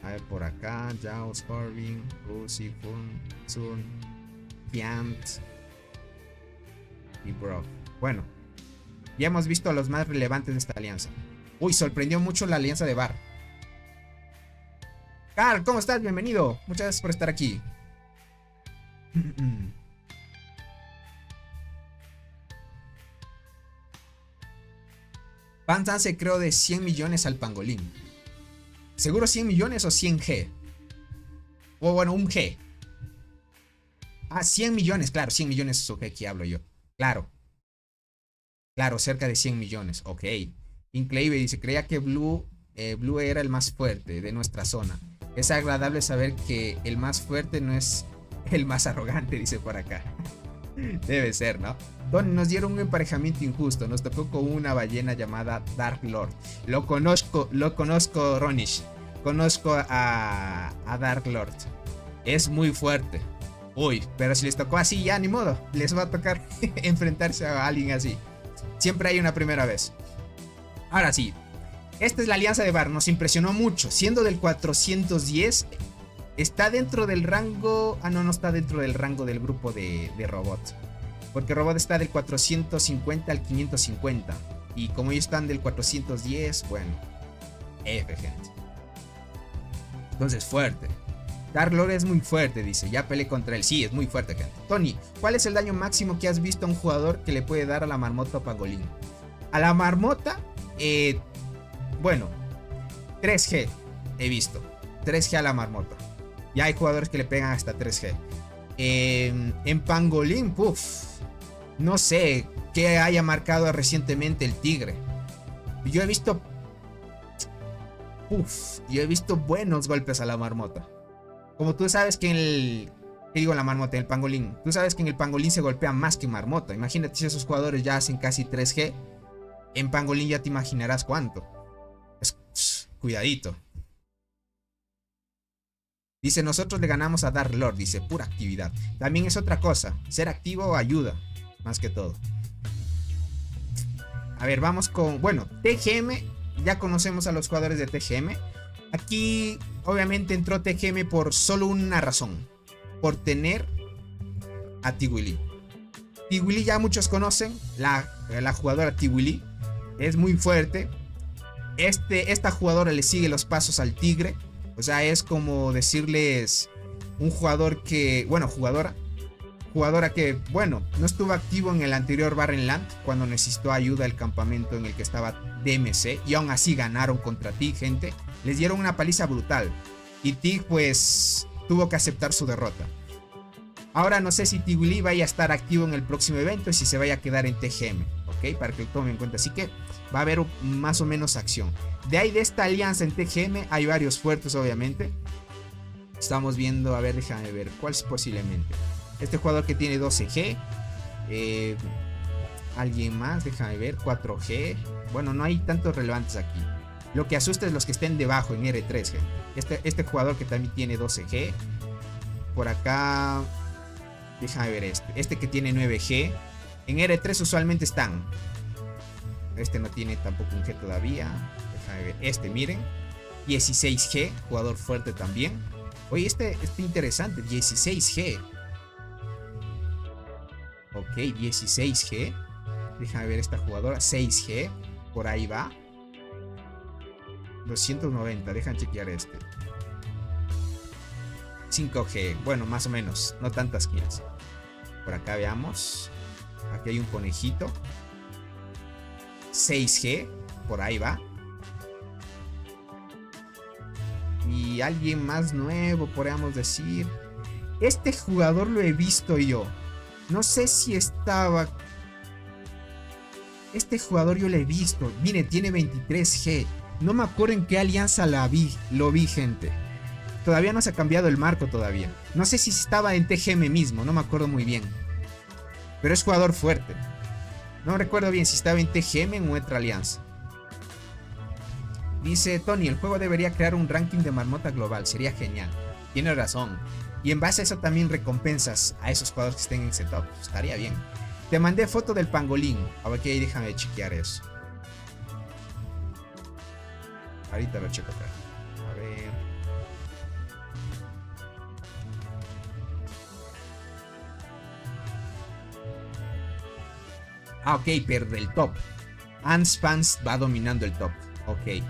A ver, por acá, Yao, Scorpion, Uzi, Sun, Fiant y Bro. Bueno, ya hemos visto a los más relevantes de esta alianza. Uy, sorprendió mucho la alianza de Bar. Carl, ¿cómo estás? Bienvenido. Muchas gracias por estar aquí. Panzan se creó de 100 millones al pangolín. ¿Seguro 100 millones o 100G? O bueno, un G. 100 millones, claro, 100 millones es ok, aquí hablo yo. Claro, cerca de 100 millones, ok. Increíble, dice, creía que Blue era el más fuerte de nuestra zona. Es agradable saber que el más fuerte no es el más arrogante, dice por acá. Debe ser, ¿no? Don, nos dieron un emparejamiento injusto. Nos tocó con una ballena llamada Dark Lord. Lo conozco, Ronish. Conozco a Dark Lord. Es muy fuerte. Uy, pero si les tocó así, ya ni modo. Les va a tocar enfrentarse a alguien así. Siempre hay una primera vez. Ahora sí. esta es la alianza de Bar. Nos impresionó mucho. Siendo del 410, está dentro del rango... Ah, no, no está dentro del rango del grupo de Robot. Porque Robot está del 450 al 550. Y como ellos están del 410, bueno, F, gente. Entonces, fuerte. Dark Lord es muy fuerte, dice. Ya peleé contra él. Sí, es muy fuerte, gente. Tony, ¿cuál es el daño máximo que has visto a un jugador que le puede dar a la marmota o pangolín? A la marmota, bueno, 3G he visto. 3G a la marmota. Ya hay jugadores que le pegan hasta 3G. En pangolín, puff. No sé qué haya marcado recientemente el tigre. Yo he visto... yo he visto buenos golpes a la marmota. Como tú sabes que en el... ¿Qué digo la marmota? En el pangolín. Tú sabes que en el pangolín se golpea más que en marmota. Imagínate si esos jugadores ya hacen casi 3G. En pangolín ya te imaginarás cuánto. Cuidadito. Dice, nosotros le ganamos a Dark Lord. Dice, pura actividad. También es otra cosa. Ser activo ayuda. Más que todo. A ver, vamos con... Bueno, TGM. Ya conocemos a los jugadores de TGM. Aquí, obviamente, entró TGM por solo una razón. Por tener a Tiwili. Tiwili ya muchos conocen. La jugadora Tiwili. Es muy fuerte. Esta jugadora le sigue los pasos al tigre. O sea, es como decirles un jugador que... Bueno, jugadora que, bueno, no estuvo activo en el anterior Barren Land cuando necesitó ayuda el campamento en el que estaba DMC. Y aún así ganaron contra TIG, gente. Les dieron una paliza brutal. Y TIG, pues, tuvo que aceptar su derrota. Ahora no sé si Tiwili vaya a estar activo en el próximo evento y si se vaya a quedar en TGM. ¿Ok? Para que lo tomen en cuenta. Así que va a haber más o menos acción. De ahí, de esta alianza en TGM, hay varios fuertes, obviamente. Estamos viendo, a ver, déjame ver. ¿Cuál es posiblemente? Este jugador que tiene 12G. Alguien más, déjame ver. 4G. Bueno, no hay tantos relevantes aquí. Lo que asusta es los que estén debajo en R3, gente. Este jugador que también tiene 12G. Por acá, déjame ver este que tiene 9G. En R3 usualmente están. Este no tiene tampoco un G todavía. Déjame ver. Miren. 16G. Jugador fuerte también. Oye, este interesante. 16G. Ok, 16G. Déjame ver esta jugadora. 6G. Por ahí va. 290. Dejan chequear este. 5G. Bueno, más o menos. No tantas kills. Por acá veamos. Aquí hay un conejito. 6G. Por ahí va. Y alguien más nuevo, podríamos decir. Este jugador lo he visto yo. No sé si estaba... Este jugador yo lo he visto. Mire, tiene 23G. No me acuerdo en qué alianza lo vi, gente. Todavía no se ha cambiado el marco todavía. No sé si estaba en TGM mismo. No me acuerdo muy bien. Pero es jugador fuerte. No recuerdo bien si estaba en TGM o en otra alianza. Dice Tony, el juego debería crear un ranking de marmota global. Sería genial. Tiene razón. Y en base a eso también recompensas a esos jugadores que estén en setup. Estaría bien. Te mandé foto del pangolín. A ver, que déjame chequear eso. Ahorita lo checo acá. A ver. Ah, ok, pierde el top. Antspans va dominando el top. Ok.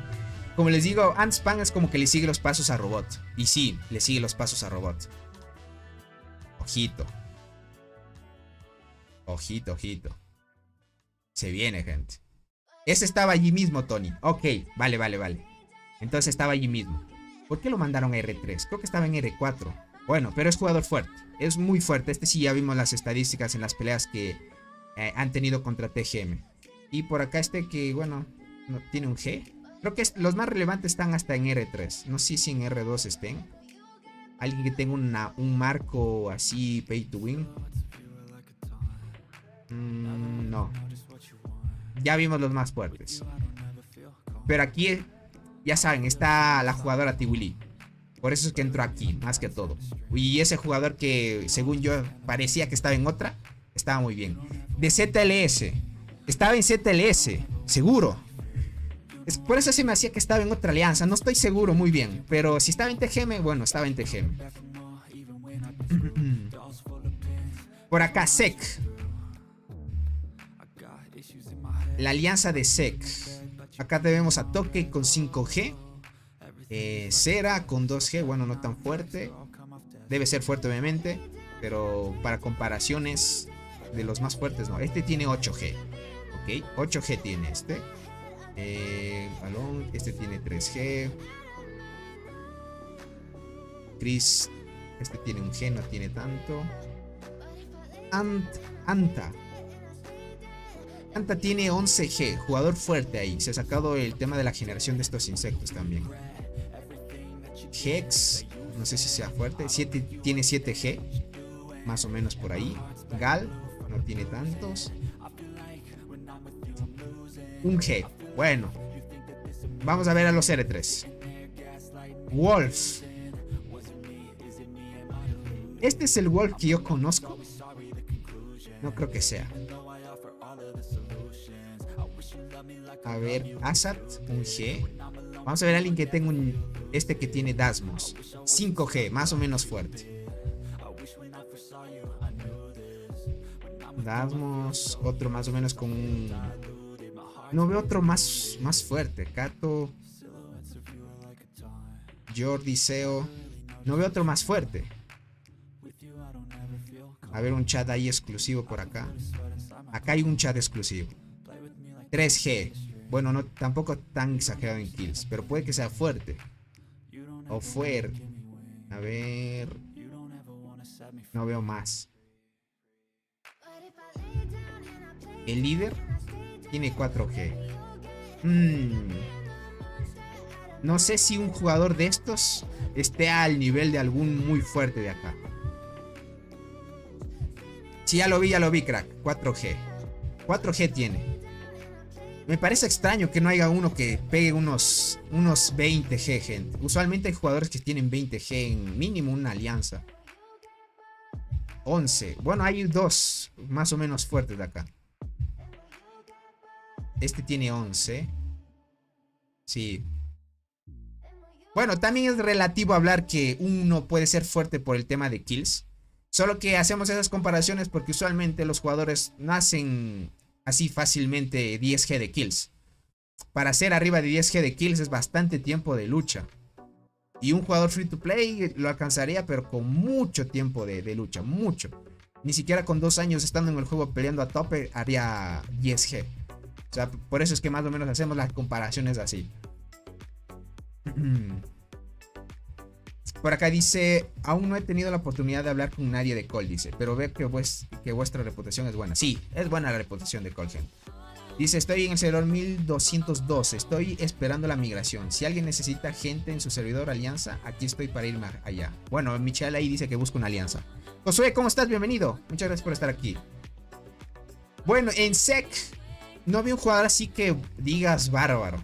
Como les digo, Antspan es como que le sigue los pasos a Robot. Y sí, le sigue los pasos a Robot. Ojito. Ojito, ojito. Se viene, gente. Ese estaba allí mismo, Tony. Ok, vale. Entonces estaba allí mismo. ¿Por qué lo mandaron a R3? Creo que estaba en R4. Bueno, pero es jugador fuerte. Es muy fuerte. Este sí ya vimos las estadísticas en las peleas que han tenido contra TGM. Y por acá que, bueno, no tiene un G. Creo que los más relevantes están hasta en R3. No sé si en R2 estén. Alguien que tenga un marco así, pay to win. No. Ya vimos los más fuertes. Pero aquí, ya saben, está la jugadora Tiwili. Por eso es que entró aquí, más que todo. Y ese jugador que, según yo, parecía que estaba en otra, estaba muy bien. De ZLS. Estaba en ZLS, seguro. Por eso se me hacía que estaba en otra alianza. No estoy seguro muy bien. Pero si estaba en TGM, bueno, estaba en TGM. Por acá, SEC. La alianza de SEC. Acá tenemos a Toque con 5G. Cera con 2G. Bueno, no tan fuerte. Debe ser fuerte, obviamente. Pero para comparaciones de los más fuertes, no. Este tiene 8G. Ok, 8G tiene este. Balón, este tiene 3G. Chris, este tiene un G, no tiene tanto. Anta tiene 11G, jugador fuerte ahí. Se ha sacado el tema de la generación de estos insectos también. Hex, no sé si sea fuerte. Tiene 7G, más o menos por ahí. Gal, no tiene tantos. Un G. Bueno, vamos a ver a los R3. Wolf. ¿Este es el Wolf que yo conozco? No creo que sea. A ver, Asat, un G. Vamos a ver a alguien que tenga este que tiene Dasmos. 5G, más o menos fuerte. Dasmos, otro más o menos con un... No veo otro más fuerte. Kato, Jordi, Seo. No veo otro más fuerte. A ver, un chat ahí exclusivo por acá. Acá hay un chat exclusivo. 3G. Bueno, no, tampoco tan exagerado en kills, pero puede que sea fuerte. O fuerte. A ver. No veo más. El líder tiene 4G. No sé si un jugador de estos esté al nivel de algún muy fuerte de acá. Sí, ya lo vi, crack. 4G. 4G tiene. Me parece extraño que no haya uno que pegue unos 20G, gente. Usualmente hay jugadores que tienen 20G en mínimo una alianza. 11. Bueno, hay dos más o menos fuertes de acá. Este tiene 11. Sí. Bueno, también es relativo hablar que uno puede ser fuerte por el tema de kills. Solo que hacemos esas comparaciones porque usualmente los jugadores nacen así fácilmente 10G de kills. Para ser arriba de 10G de kills es bastante tiempo de lucha. Y un jugador free to play lo alcanzaría, pero con mucho tiempo de lucha. Mucho. Ni siquiera con 2 años estando en el juego peleando a tope haría 10G. O sea, por eso es que más o menos hacemos las comparaciones así. Por acá dice, aún no he tenido la oportunidad de hablar con nadie de Call, dice, pero veo que vuestra reputación es buena. Sí, es buena la reputación de Call, gente. Dice, estoy en el servidor 1212, estoy esperando la migración. Si alguien necesita gente en su servidor alianza, aquí estoy para irme allá. Bueno, Michelle ahí dice que busca una alianza. Josué, ¿cómo estás? Bienvenido. Muchas gracias por estar aquí. Bueno, en SEC no vi un jugador así que digas bárbaro.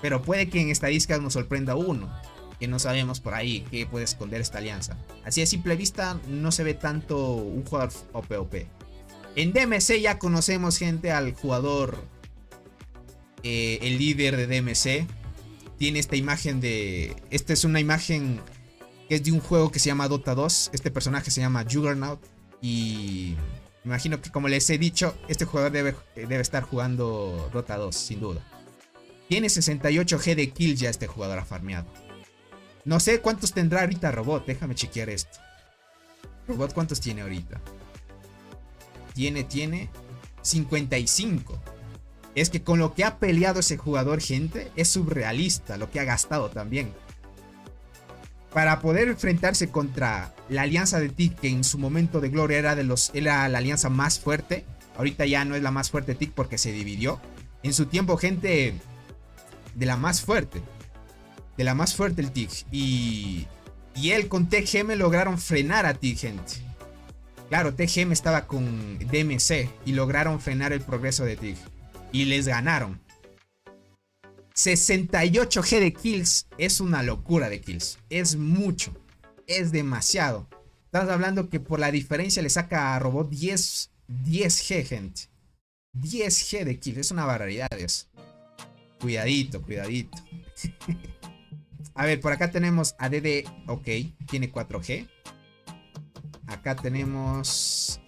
Pero puede que en estadísticas nos sorprenda uno. Que no sabemos por ahí qué puede esconder esta alianza. Así a simple vista no se ve tanto un jugador OP. En DMC ya conocemos, gente, al jugador, el líder de DMC. Tiene esta imagen de... Esta es una imagen que es de un juego que se llama Dota 2. Este personaje se llama Juggernaut. Y me imagino que, como les he dicho, este jugador debe estar jugando Dota 2, sin duda. Tiene 68G de kill ya este jugador ha farmeado. No sé cuántos tendrá ahorita Robot. Déjame chequear esto. Robot, ¿cuántos tiene ahorita? Tiene 55. Es que con lo que ha peleado ese jugador, gente, es surrealista lo que ha gastado también. Para poder enfrentarse contra la alianza de TIC, que en su momento de gloria era la alianza más fuerte. Ahorita ya no es la más fuerte TIC porque se dividió. En su tiempo, gente, de la más fuerte. De la más fuerte el TIG. Y él con TGM lograron frenar a TIG, gente. Claro, TGM estaba con DMC y lograron frenar el progreso de TIG. Y les ganaron. 68G de kills es una locura de kills. Es mucho. Es demasiado. Estás hablando que por la diferencia le saca a Robot 10G, gente. 10G de kills. Es una barbaridad eso. Cuidadito, cuidadito. A ver, por acá tenemos a DD. Ok, tiene 4G. Acá tenemos...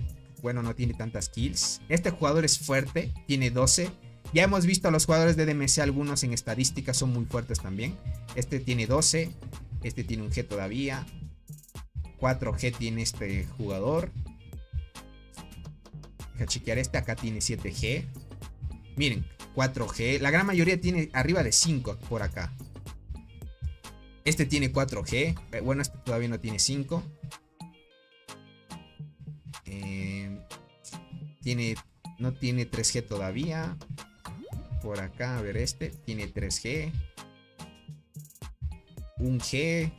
Bueno, no tiene tantas kills. Este jugador es fuerte, tiene 12. Ya hemos visto a los jugadores de DMC, algunos en estadísticas son muy fuertes también. Este tiene 12. Este tiene un G todavía. 4G tiene este jugador. Deja chequear este. Acá tiene 7G. Miren, 4G. La gran mayoría tiene arriba de 5 por acá. Este tiene 4G. Bueno, este todavía no tiene 5. No tiene 3G todavía. Por acá, a ver, este tiene 3G. Un G.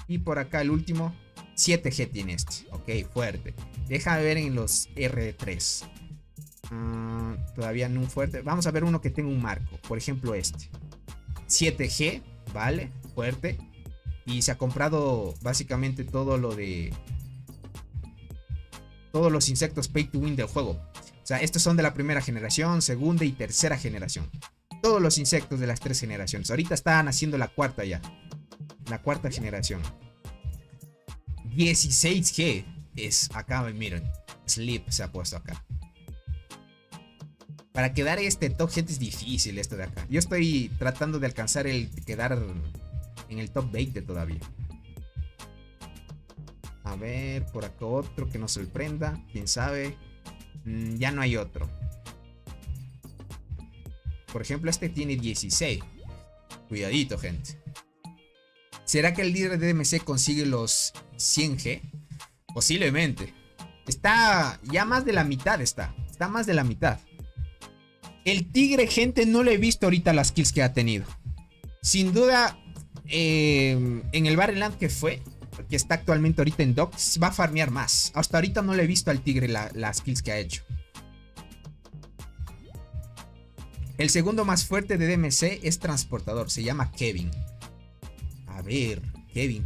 Y por acá el último, 7G tiene este. Ok, fuerte. Deja de ver en los R3. Todavía no un fuerte. Vamos a ver uno que tenga un marco. Por ejemplo este. 7G, vale, fuerte. Y se ha comprado básicamente todo lo de... Todos los insectos pay to win del juego. O sea, estos son de la primera generación, segunda y tercera generación. Todos los insectos de las 3 generaciones. Ahorita están haciendo la cuarta ya. La cuarta generación. 16G es acá, miren. Sleep se ha puesto acá. Para quedar este top, gente, es difícil esto de acá. Yo estoy tratando de alcanzar quedar en el top 20 todavía. A ver, por acá otro que nos sorprenda. Quién sabe. Ya no hay otro. Por ejemplo, este tiene 16. Cuidadito, gente. ¿Será que el líder de DMC consigue los 100G? Posiblemente. Está ya más de la mitad. Está más de la mitad. El tigre, gente, no le he visto ahorita las kills que ha tenido. Sin duda, en el Barreland que fue, que está actualmente ahorita en Docks, va a farmear más. Hasta ahorita no le he visto al tigre las kills que ha hecho. El segundo más fuerte de DMC es transportador. Se llama Kevin. A ver, Kevin.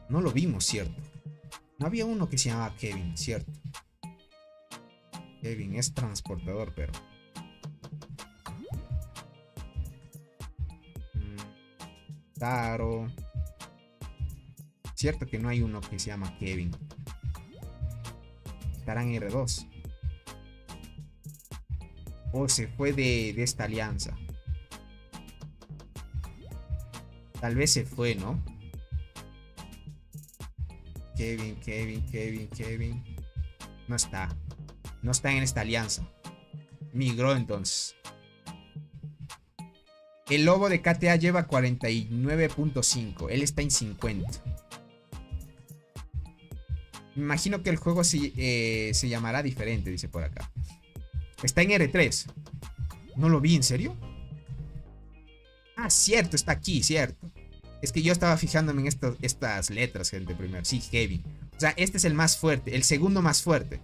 No lo vimos, ¿cierto? No había uno que se llamaba Kevin, ¿cierto? Kevin es transportador, pero... Taro. Cierto que no hay uno que se llama Kevin. Estará en R2. O se fue de esta alianza. Tal vez se fue, ¿no? Kevin. No está. No está en esta alianza. Migró entonces. El lobo de KTA lleva 49.5. Él está en 50. Me imagino que el juego se llamará diferente, dice por acá. Está en R3. No lo vi, ¿en serio? Ah, cierto, está aquí, cierto. Es que yo estaba fijándome en estas letras, gente, primero. Sí, Kevin. O sea, este es el más fuerte. El segundo más fuerte.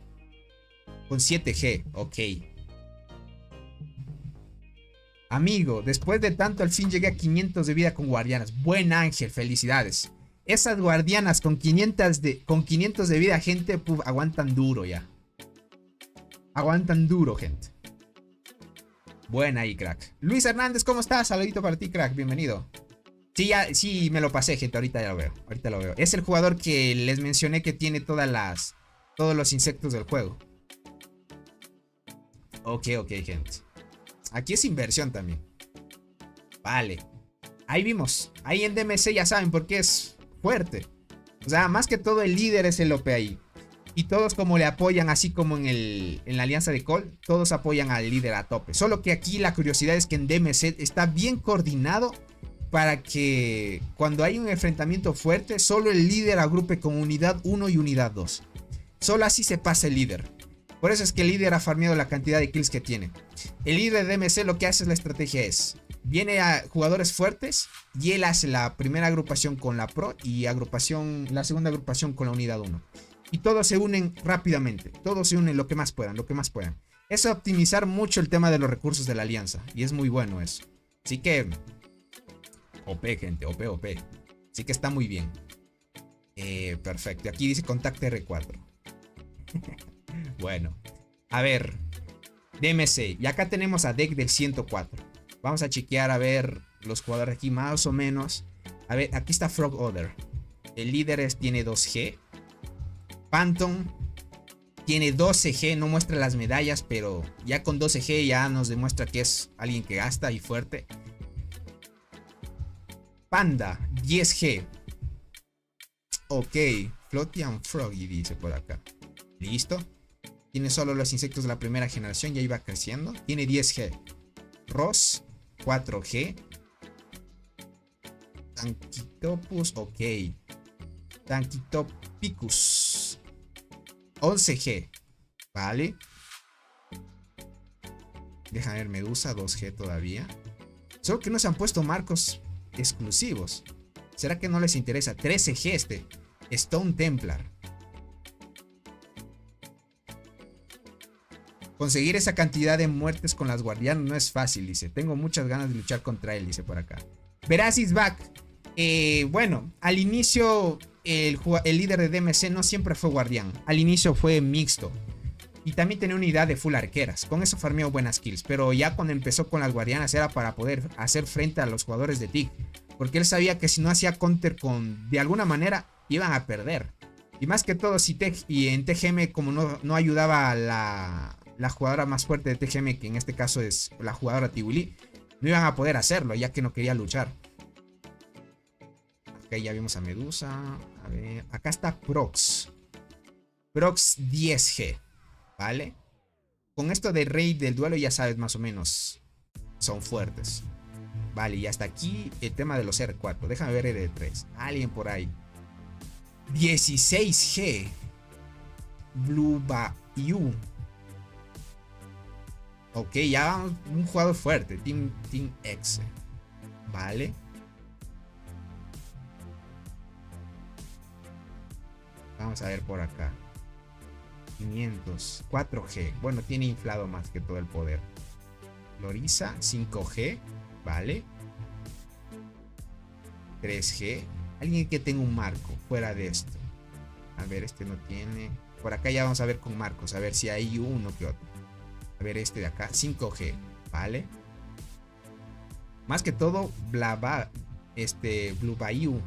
Con 7G, ok. Amigo, después de tanto al fin llegué a 500 de vida con guardianas. Buen ángel, felicidades. Esas guardianas con 500 de vida, gente, puf, aguantan duro ya. Aguantan duro, gente. Buena ahí, crack. Luis Hernández, ¿cómo estás? Saludito para ti, crack, bienvenido. Sí, me lo pasé, gente, ahorita ya lo veo. Ahorita lo veo. Es el jugador que les mencioné que tiene todos los insectos del juego. Ok, gente. Aquí es inversión también. Vale. Ahí vimos. Ahí en DMC ya saben por qué es fuerte. O sea, más que todo el líder es el OP ahí. Y todos como le apoyan, así como en la alianza de Cole, todos apoyan al líder a tope. Solo que aquí la curiosidad es que en DMC está bien coordinado para que cuando hay un enfrentamiento fuerte, solo el líder agrupe con unidad 1 y unidad 2. Solo así se pasa el líder. Por eso es que el líder ha farmeado la cantidad de kills que tiene. El líder de DMC lo que hace, la estrategia es: viene a jugadores fuertes y él hace la primera agrupación con la Pro y la segunda agrupación con la unidad 1. Y todos se unen rápidamente. Todos se unen lo que más puedan, Es optimizar mucho el tema de los recursos de la alianza. Y es muy bueno eso. Así que... OP, gente, OP. Así que está muy bien. Perfecto. Aquí dice contacto R4. Bueno, a ver. DMC. Y acá tenemos a deck del 104. Vamos a chequear a ver los jugadores aquí más o menos. A ver, aquí está Frog Other. El líder tiene 2G. Phantom tiene 12G. No muestra las medallas, pero ya con 12G ya nos demuestra que es alguien que gasta y fuerte. Panda, 10G. Ok, Flotian Froggy dice por acá. Listo. Tiene solo los insectos de la primera generación, ya iba creciendo. Tiene 10G. Ross, 4G. Tanquitopus, ok. Tanquitopicus, 11G. Vale. Déjame ver, Medusa, 2G todavía. Solo que no se han puesto marcos exclusivos. ¿Será que no les interesa? 13G este. Stone Templar. Conseguir esa cantidad de muertes con las guardianas no es fácil, dice. Tengo muchas ganas de luchar contra él, dice por acá. Veraz is back. Bueno, al inicio el líder de DMC no siempre fue guardián. Al inicio fue mixto. Y también tenía unidad de full arqueras. Con eso farmeó buenas kills. Pero ya cuando empezó con las guardianas era para poder hacer frente a los jugadores de TIC. Porque él sabía que si no hacía counter de alguna manera iban a perder. Y más que todo y en TGM como no ayudaba a la jugadora más fuerte de TGM, que en este caso es la jugadora Tibuli, no iban a poder hacerlo ya que no quería luchar. Ok, ya vimos a Medusa. A ver, acá está Prox. Prox 10G. ¿Vale? Con esto de raid del duelo ya sabes más o menos. Son fuertes. Vale, y hasta aquí el tema de los R4. Déjame ver R3. Alguien por ahí. 16G. Blue Bayou. Ok, ya un jugador fuerte. Team X. Vale. Vamos a ver por acá. 500. 4G. Bueno, tiene inflado más que todo el poder. Lorisa, 5G. Vale. 3G. Alguien que tenga un marco fuera de esto. A ver, este no tiene. Por acá ya vamos a ver con marcos. A ver si hay uno que otro. A ver, este de acá. 5G. Vale. Más que todo, Blue Bayou.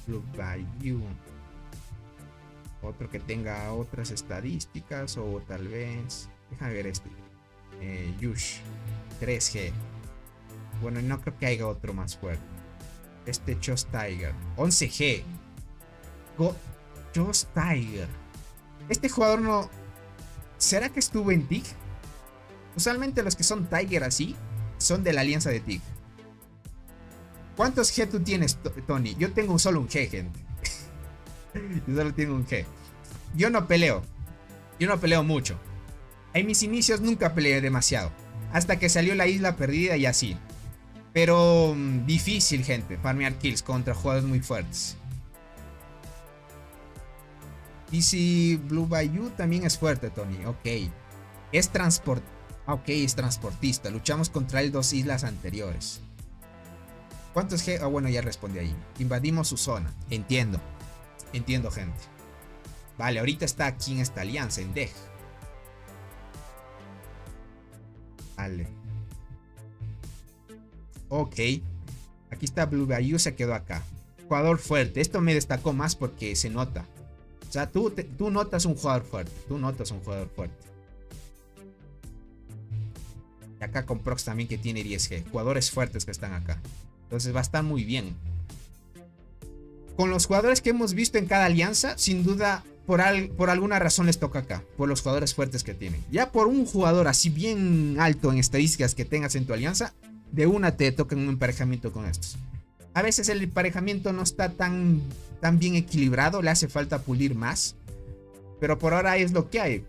Blue Bayou. Otro que tenga otras estadísticas. O tal vez. Déjame ver este. Yush. 3G. Bueno, no creo que haya otro más fuerte. Este Chost Tiger. 11G. Chost Tiger. Este jugador no. ¿Será que estuvo en TIG? Usualmente los que son Tiger así son de la alianza de TIG. ¿Cuántos G tú tienes, Tony? Yo tengo solo un G, gente. Yo solo tengo un G. Yo no peleo mucho. En mis inicios nunca peleé demasiado. Hasta que salió la isla perdida y así. Pero difícil, gente, farmear kills contra jugadores muy fuertes. DC Blue Bayou también es fuerte, Tony. Ok. Es transportista. Luchamos contra él 2 islas anteriores. ¿Cuántos G? Ah, bueno, ya respondí ahí. Invadimos su zona. Entiendo, gente. Vale, ahorita está aquí en esta alianza, en Dej. Vale. Ok. Aquí está Blue Bayou, se quedó acá. Jugador fuerte. Esto me destacó más porque se nota. O sea, tú notas un jugador fuerte. Y acá con Prox también, que tiene 10G. Jugadores fuertes que están acá. Entonces va a estar muy bien. Con los jugadores que hemos visto en cada alianza, sin duda, por alguna razón les toca acá. Por los jugadores fuertes que tienen. Ya por un jugador así bien alto en estadísticas que tengas en tu alianza, de una te toca un emparejamiento con estos. A veces el emparejamiento no está tan bien equilibrado. Le hace falta pulir más. Pero por ahora es lo que hay.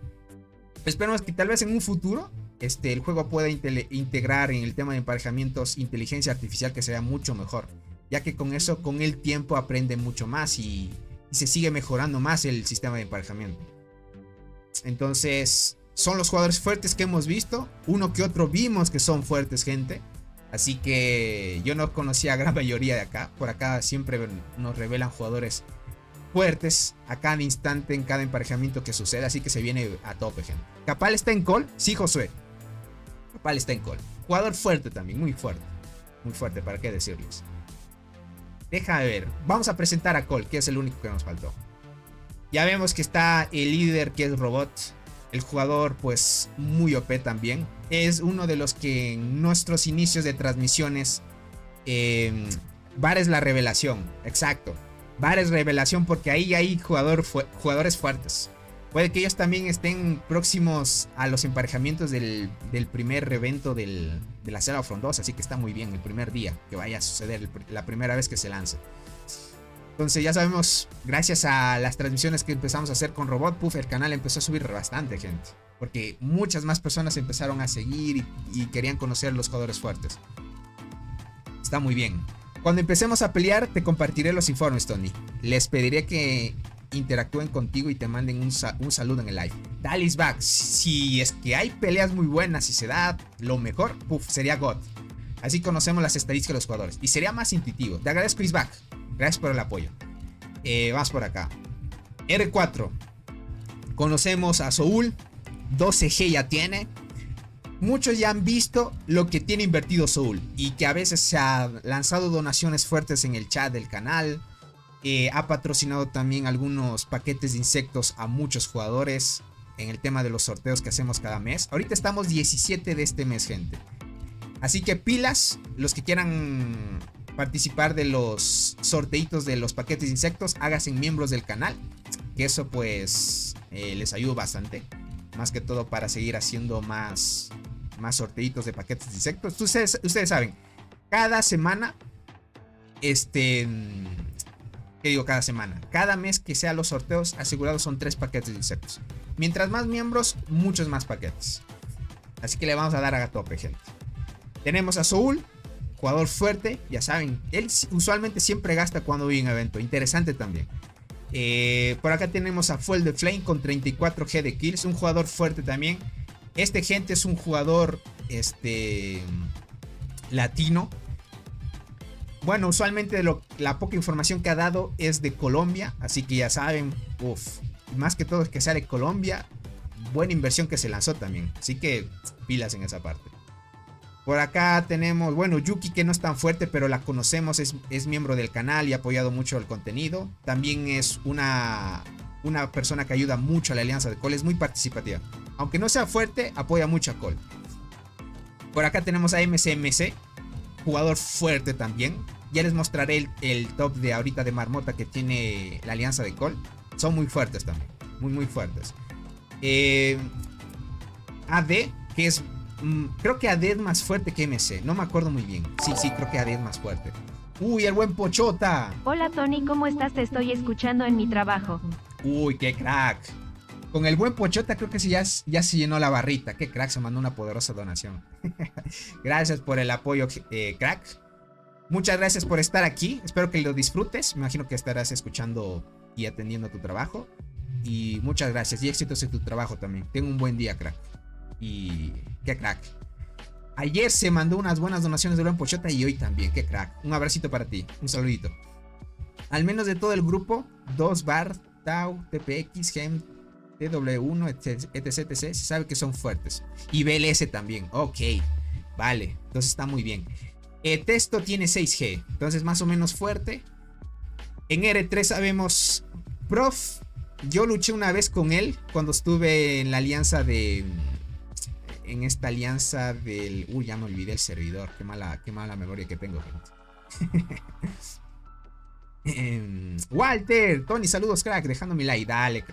Esperemos que tal vez en un futuro el juego pueda integrar en el tema de emparejamientos inteligencia artificial, que sea mucho mejor. Ya que con eso, con el tiempo aprende mucho más y se sigue mejorando más el sistema de emparejamiento. Entonces, son los jugadores fuertes que hemos visto. Uno que otro vimos que son fuertes, gente. Así que yo no conocía a gran mayoría de acá. Por acá siempre nos revelan jugadores fuertes a cada instante en cada emparejamiento que sucede. Así que se viene a tope, gente. ¿Capal está en call? Sí, Josué. Capal está en call. Jugador fuerte también, muy fuerte. Muy fuerte, ¿para qué decirles? Deja de ver. Vamos a presentar a Cole, que es el único que nos faltó. Ya vemos que está el líder, que es Robot. El jugador, pues, muy OP también. Es uno de los que en nuestros inicios de transmisiones... VAR es la revelación. Exacto. VAR es revelación porque ahí hay jugadores fuertes. Puede que ellos también estén próximos a los emparejamientos del primer evento de la Selva of Frondosa. Así que está muy bien el primer día que vaya a suceder, la primera vez que se lance. Entonces ya sabemos, gracias a las transmisiones que empezamos a hacer con Robot, el canal empezó a subir bastante, gente. Porque muchas más personas empezaron a seguir y querían conocer los jugadores fuertes. Está muy bien. Cuando empecemos a pelear, te compartiré los informes, Tony. Les pediré que interactúen contigo y te manden un saludo en el live. Dallas back. Si es que hay peleas muy buenas y se da lo mejor, sería God. Así conocemos las estadísticas de los jugadores. Y sería más intuitivo. Te agradezco, Isback. Gracias por el apoyo. Vamos por acá. R4. Conocemos a Soul. 12G ya tiene. Muchos ya han visto lo que tiene invertido Soul. Y que a veces se ha lanzado donaciones fuertes en el chat del canal. Ha patrocinado también algunos paquetes de insectos a muchos jugadores. En el tema de los sorteos que hacemos cada mes. Ahorita estamos 17 de este mes, gente. Así que pilas. Los que quieran participar de los sorteitos de los paquetes de insectos, háganse miembros del canal. Que eso pues les ayuda bastante. Más que todo para seguir haciendo más sorteitos de paquetes de insectos. Ustedes saben, cada semana, ¿qué digo cada semana? Cada mes que sean los sorteos asegurados son 3 paquetes de insectos. Mientras más miembros, muchos más paquetes. Así que le vamos a dar a tope, gente. Tenemos a Soul, jugador fuerte, ya saben, él usualmente siempre gasta cuando hay un evento. Interesante también. Por acá tenemos a Fuel the Flame con 34G de kills, un jugador fuerte también. Gente es un jugador latino. Bueno, usualmente la poca información que ha dado es de Colombia, así que ya saben, más que todo es que sea de Colombia, buena inversión que se lanzó también, así que pilas en esa parte. Por acá tenemos, bueno, Yuki, que no es tan fuerte, pero la conocemos, es miembro del canal y ha apoyado mucho el contenido. También es una persona que ayuda mucho a la alianza de Cole, es muy participativa. Aunque no sea fuerte, apoya mucho a Cole. Por acá tenemos a MCMC, jugador fuerte también. Ya les mostraré el top de ahorita de Marmota que tiene la alianza de Cole. Son muy fuertes también, muy fuertes. AD, que es... creo que AD es más fuerte que MC. No me acuerdo muy bien. Sí, creo que AD es más fuerte. Uy, el buen Pochota. Hola Tony, ¿cómo estás? Te estoy escuchando en mi trabajo. Uy, qué crack. Con el buen Pochota creo que ya se llenó la barrita. Qué crack, se mandó una poderosa donación. Gracias por el apoyo, crack. Muchas gracias por estar aquí. Espero que lo disfrutes. Me imagino que estarás escuchando y atendiendo tu trabajo. Y muchas gracias. Y éxitos en tu trabajo también. Tenga un buen día, crack. Y qué crack. Ayer se mandó unas buenas donaciones de buen Pochota y hoy también. Qué crack. Un abracito para ti. Un saludito. Al menos de todo el grupo, 2 bar, Tau, TPX, Gem, TW1, etc. Se sabe que son fuertes. Y BLS también. Ok. Vale. Entonces está muy bien. Testo tiene 6G. Entonces más o menos fuerte. En R3 sabemos. Prof. Yo luché una vez con él cuando estuve en la alianza de... En esta alianza del... Uy, ya me olvidé el servidor. Qué mala memoria que tengo, gente. Walter, Tony, saludos, crack. Dejando mi like, dale.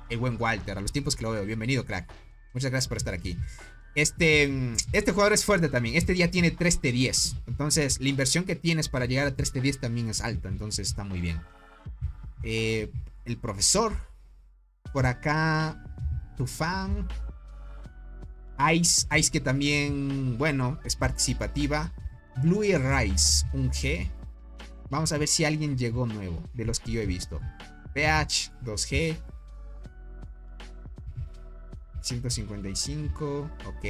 El buen Walter, a los tiempos que lo veo. Bienvenido, crack. Muchas gracias por estar aquí. Este jugador es fuerte también. Este día tiene 3T10. Entonces, la inversión que tienes para llegar a 3T10 también es alta. Entonces, está muy bien. El profesor. Por acá, tu fan. Ice que también, bueno, es participativa. Blue y Rice, un G. Vamos a ver si alguien llegó nuevo de los que yo he visto. PH, 2G. 155, ok.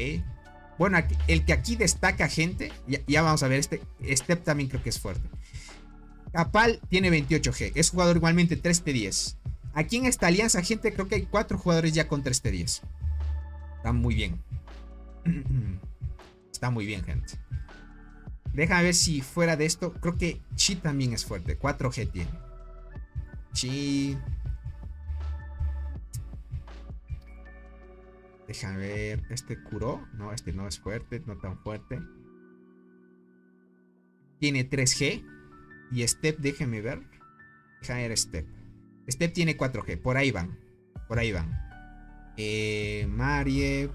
Bueno, el que aquí destaca, gente, ya vamos a ver, Step también creo que es fuerte. Capal tiene 28G. Es jugador igualmente 3T10. Aquí en esta alianza, gente, creo que hay 4 jugadores ya con 3T10. Está muy bien. Está muy bien, gente. Déjame ver si fuera de esto. Creo que Chi también es fuerte. 4G tiene. Chi. Déjame ver. Este curó. No, este no es fuerte. No tan fuerte. Tiene 3G. Y Step, déjeme ver. Déjame ver Step. Step tiene 4G. Por ahí van. Por ahí van. Marie.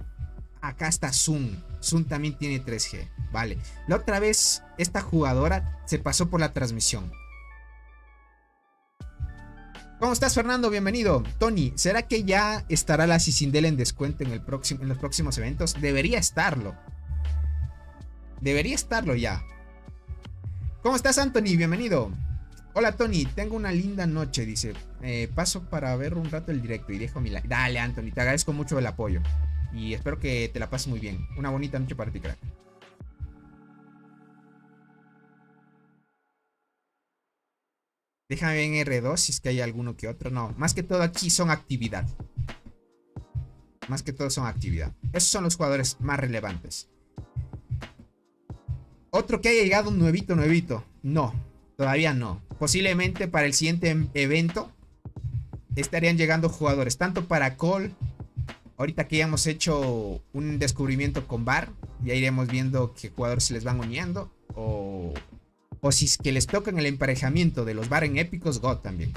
Acá está Sun. Sun también tiene 3G. Vale. La otra vez esta jugadora se pasó por la transmisión. ¿Cómo estás, Fernando? Bienvenido. Tony, ¿será que ya estará la Cicindel en descuento en los próximos eventos? Debería estarlo. Debería estarlo ya. ¿Cómo estás, Anthony? Bienvenido. Hola, Tony. Tengo una linda noche, dice. Paso para ver un rato el directo y dejo mi like. Dale, Anthony. Te agradezco mucho el apoyo. Y espero que te la pases muy bien. Una bonita noche para ti, crack. Déjame ver en R2 si es que hay alguno que otro. No, más que todo aquí son actividad. Más que todo son actividad. Esos son los jugadores más relevantes. Otro que haya llegado un nuevito. No, todavía no. Posiblemente para el siguiente evento estarían llegando jugadores. Tanto para Call. Ahorita que ya hemos hecho un descubrimiento con Bar. Ya iremos viendo qué jugadores se les van uniendo. O si es que les tocan el emparejamiento de los Bar en épicos, God también.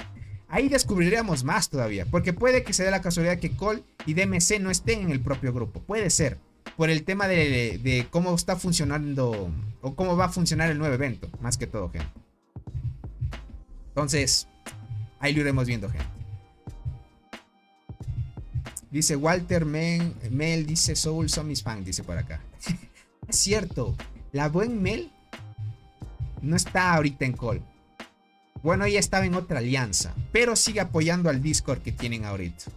Ahí descubriremos más todavía. Porque puede que se dé la casualidad que Cole y DMC no estén en el propio grupo. Puede ser. Por el tema de cómo está funcionando. O cómo va a funcionar el nuevo evento. Más que todo, gente. Entonces, ahí lo iremos viendo, gente. Dice Walter Mel, dice Soul son mis fans, dice por acá. Es cierto. La buen Mel no está ahorita en Call. Bueno, ella estaba en otra alianza. Pero sigue apoyando al Discord que tienen ahorita.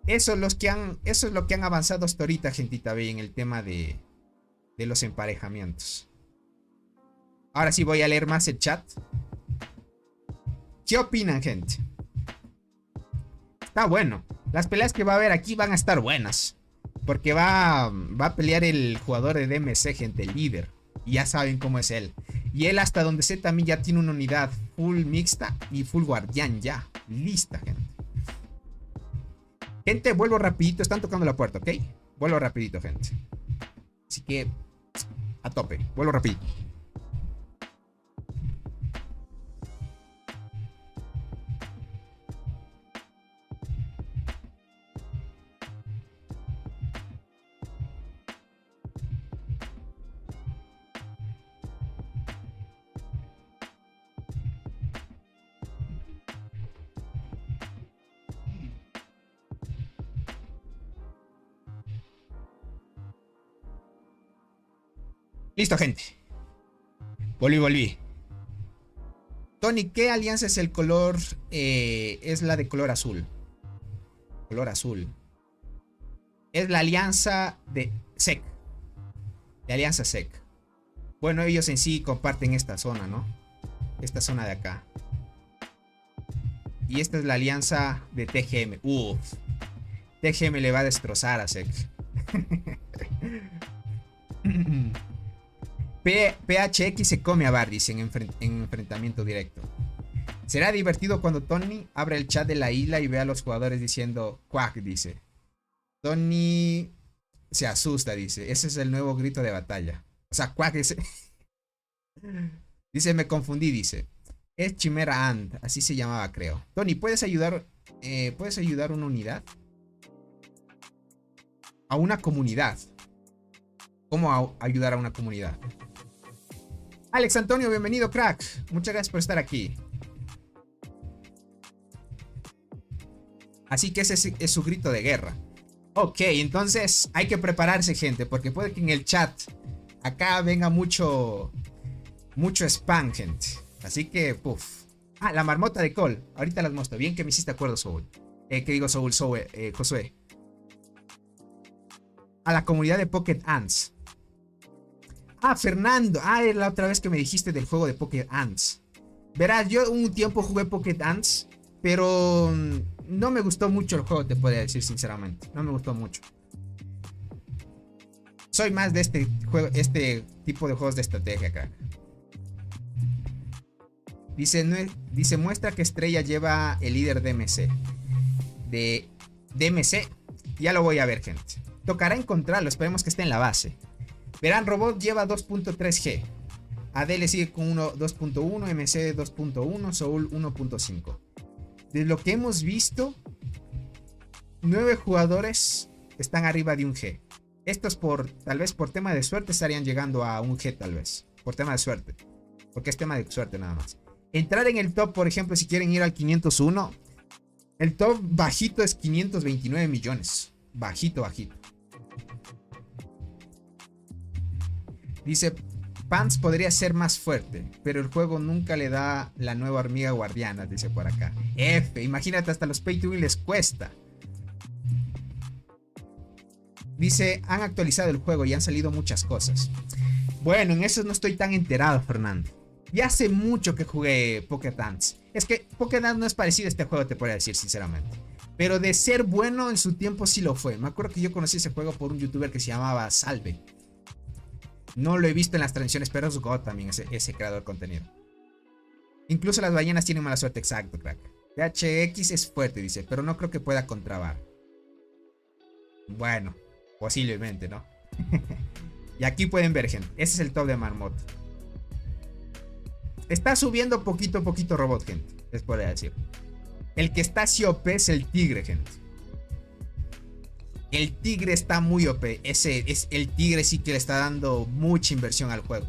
Eso es lo que han avanzado hasta ahorita, gentita bella, en el tema de los emparejamientos. Ahora sí voy a leer más el chat. ¿Qué opinan, gente? Está bueno. Las peleas que va a haber aquí van a estar buenas. Porque va a pelear el jugador de DMC, gente, el líder. Y ya saben cómo es él. Y él, hasta donde sé, también ya tiene una unidad full mixta y full guardián ya. Lista, gente. Gente, vuelvo rapidito. Están tocando la puerta, ¿ok? Vuelvo rapidito, gente. Así que, a tope. Vuelvo rapidito. Listo, gente. Volví. Tony, ¿qué alianza es el color? Es la de color azul. Color azul. Es la alianza de SEC. De alianza SEC. Bueno, ellos en sí comparten esta zona, ¿no? Esta zona de acá. Y esta es la alianza de TGM. Uff. TGM le va a destrozar a SEC. PHX se come a Bardis en enfrentamiento directo. Será divertido cuando Tony abra el chat de la isla y vea a los jugadores diciendo Quack, dice. Tony se asusta, dice. Ese es el nuevo grito de batalla. O sea, Quack dice. Dice, me confundí, dice. Es Chimera Ant, así se llamaba, creo. Tony, ¿puedes ayudar una unidad? A una comunidad. ¿Cómo ayudar a una comunidad? Alex Antonio, bienvenido, crack. Muchas gracias por estar aquí. Así que ese es su grito de guerra. Ok, entonces hay que prepararse, gente, porque puede que en el chat acá venga mucho spam, gente. Así que, puff. Ah, la marmota de Cole. Ahorita las muestro. Bien que me hiciste acuerdo, Soul. ¿Qué digo, Soul? Josué. A la comunidad de Pocket Ants. Ah, Fernando. Ah, es la otra vez que me dijiste del juego de Pocket Ants. Verás, yo un tiempo jugué Pocket Ants, pero no me gustó mucho el juego, te podría decir sinceramente. No me gustó mucho. Soy más de este juego, este tipo de juegos de estrategia, crack. Dice, muestra que Estrella lleva el líder DMC. De DMC. Ya lo voy a ver, gente. Tocará encontrarlo, esperemos que esté en la base. Verán, Robot lleva 2.3G. AD le sigue con 2.1, MC 2.1, Soul 1.5. De lo que hemos visto, 9 jugadores están arriba de un G. Estos tal vez por tema de suerte estarían llegando a un G tal vez. Por tema de suerte. Porque es tema de suerte nada más. Entrar en el top, por ejemplo, si quieren ir al 501. El top bajito es 529 millones. Bajito, bajito. Dice, Pants podría ser más fuerte, pero el juego nunca le da la nueva hormiga guardiana, dice por acá. F, imagínate, hasta los pay to win les cuesta. Dice, han actualizado el juego y han salido muchas cosas. Bueno, en eso no estoy tan enterado, Fernando. Ya hace mucho que jugué Pocket Ants. Es que Pocket Ants no es parecido a este juego, te podría decir sinceramente. Pero de ser bueno en su tiempo sí lo fue. Me acuerdo que yo conocí ese juego por un youtuber que se llamaba Salve. No lo he visto en las transmisiones, pero es God también ese creador de contenido. Incluso las ballenas tienen mala suerte, exacto, crack. PHX es fuerte, dice, pero no creo que pueda contrabar. Bueno, posiblemente, ¿no? Y aquí pueden ver, gente. Ese es el top de Marmota. Está subiendo poquito a poquito Robot, gente. Les podría decir. El que está así OP es el Tigre, gente. El Tigre está muy OP. El Tigre sí que le está dando mucha inversión al juego.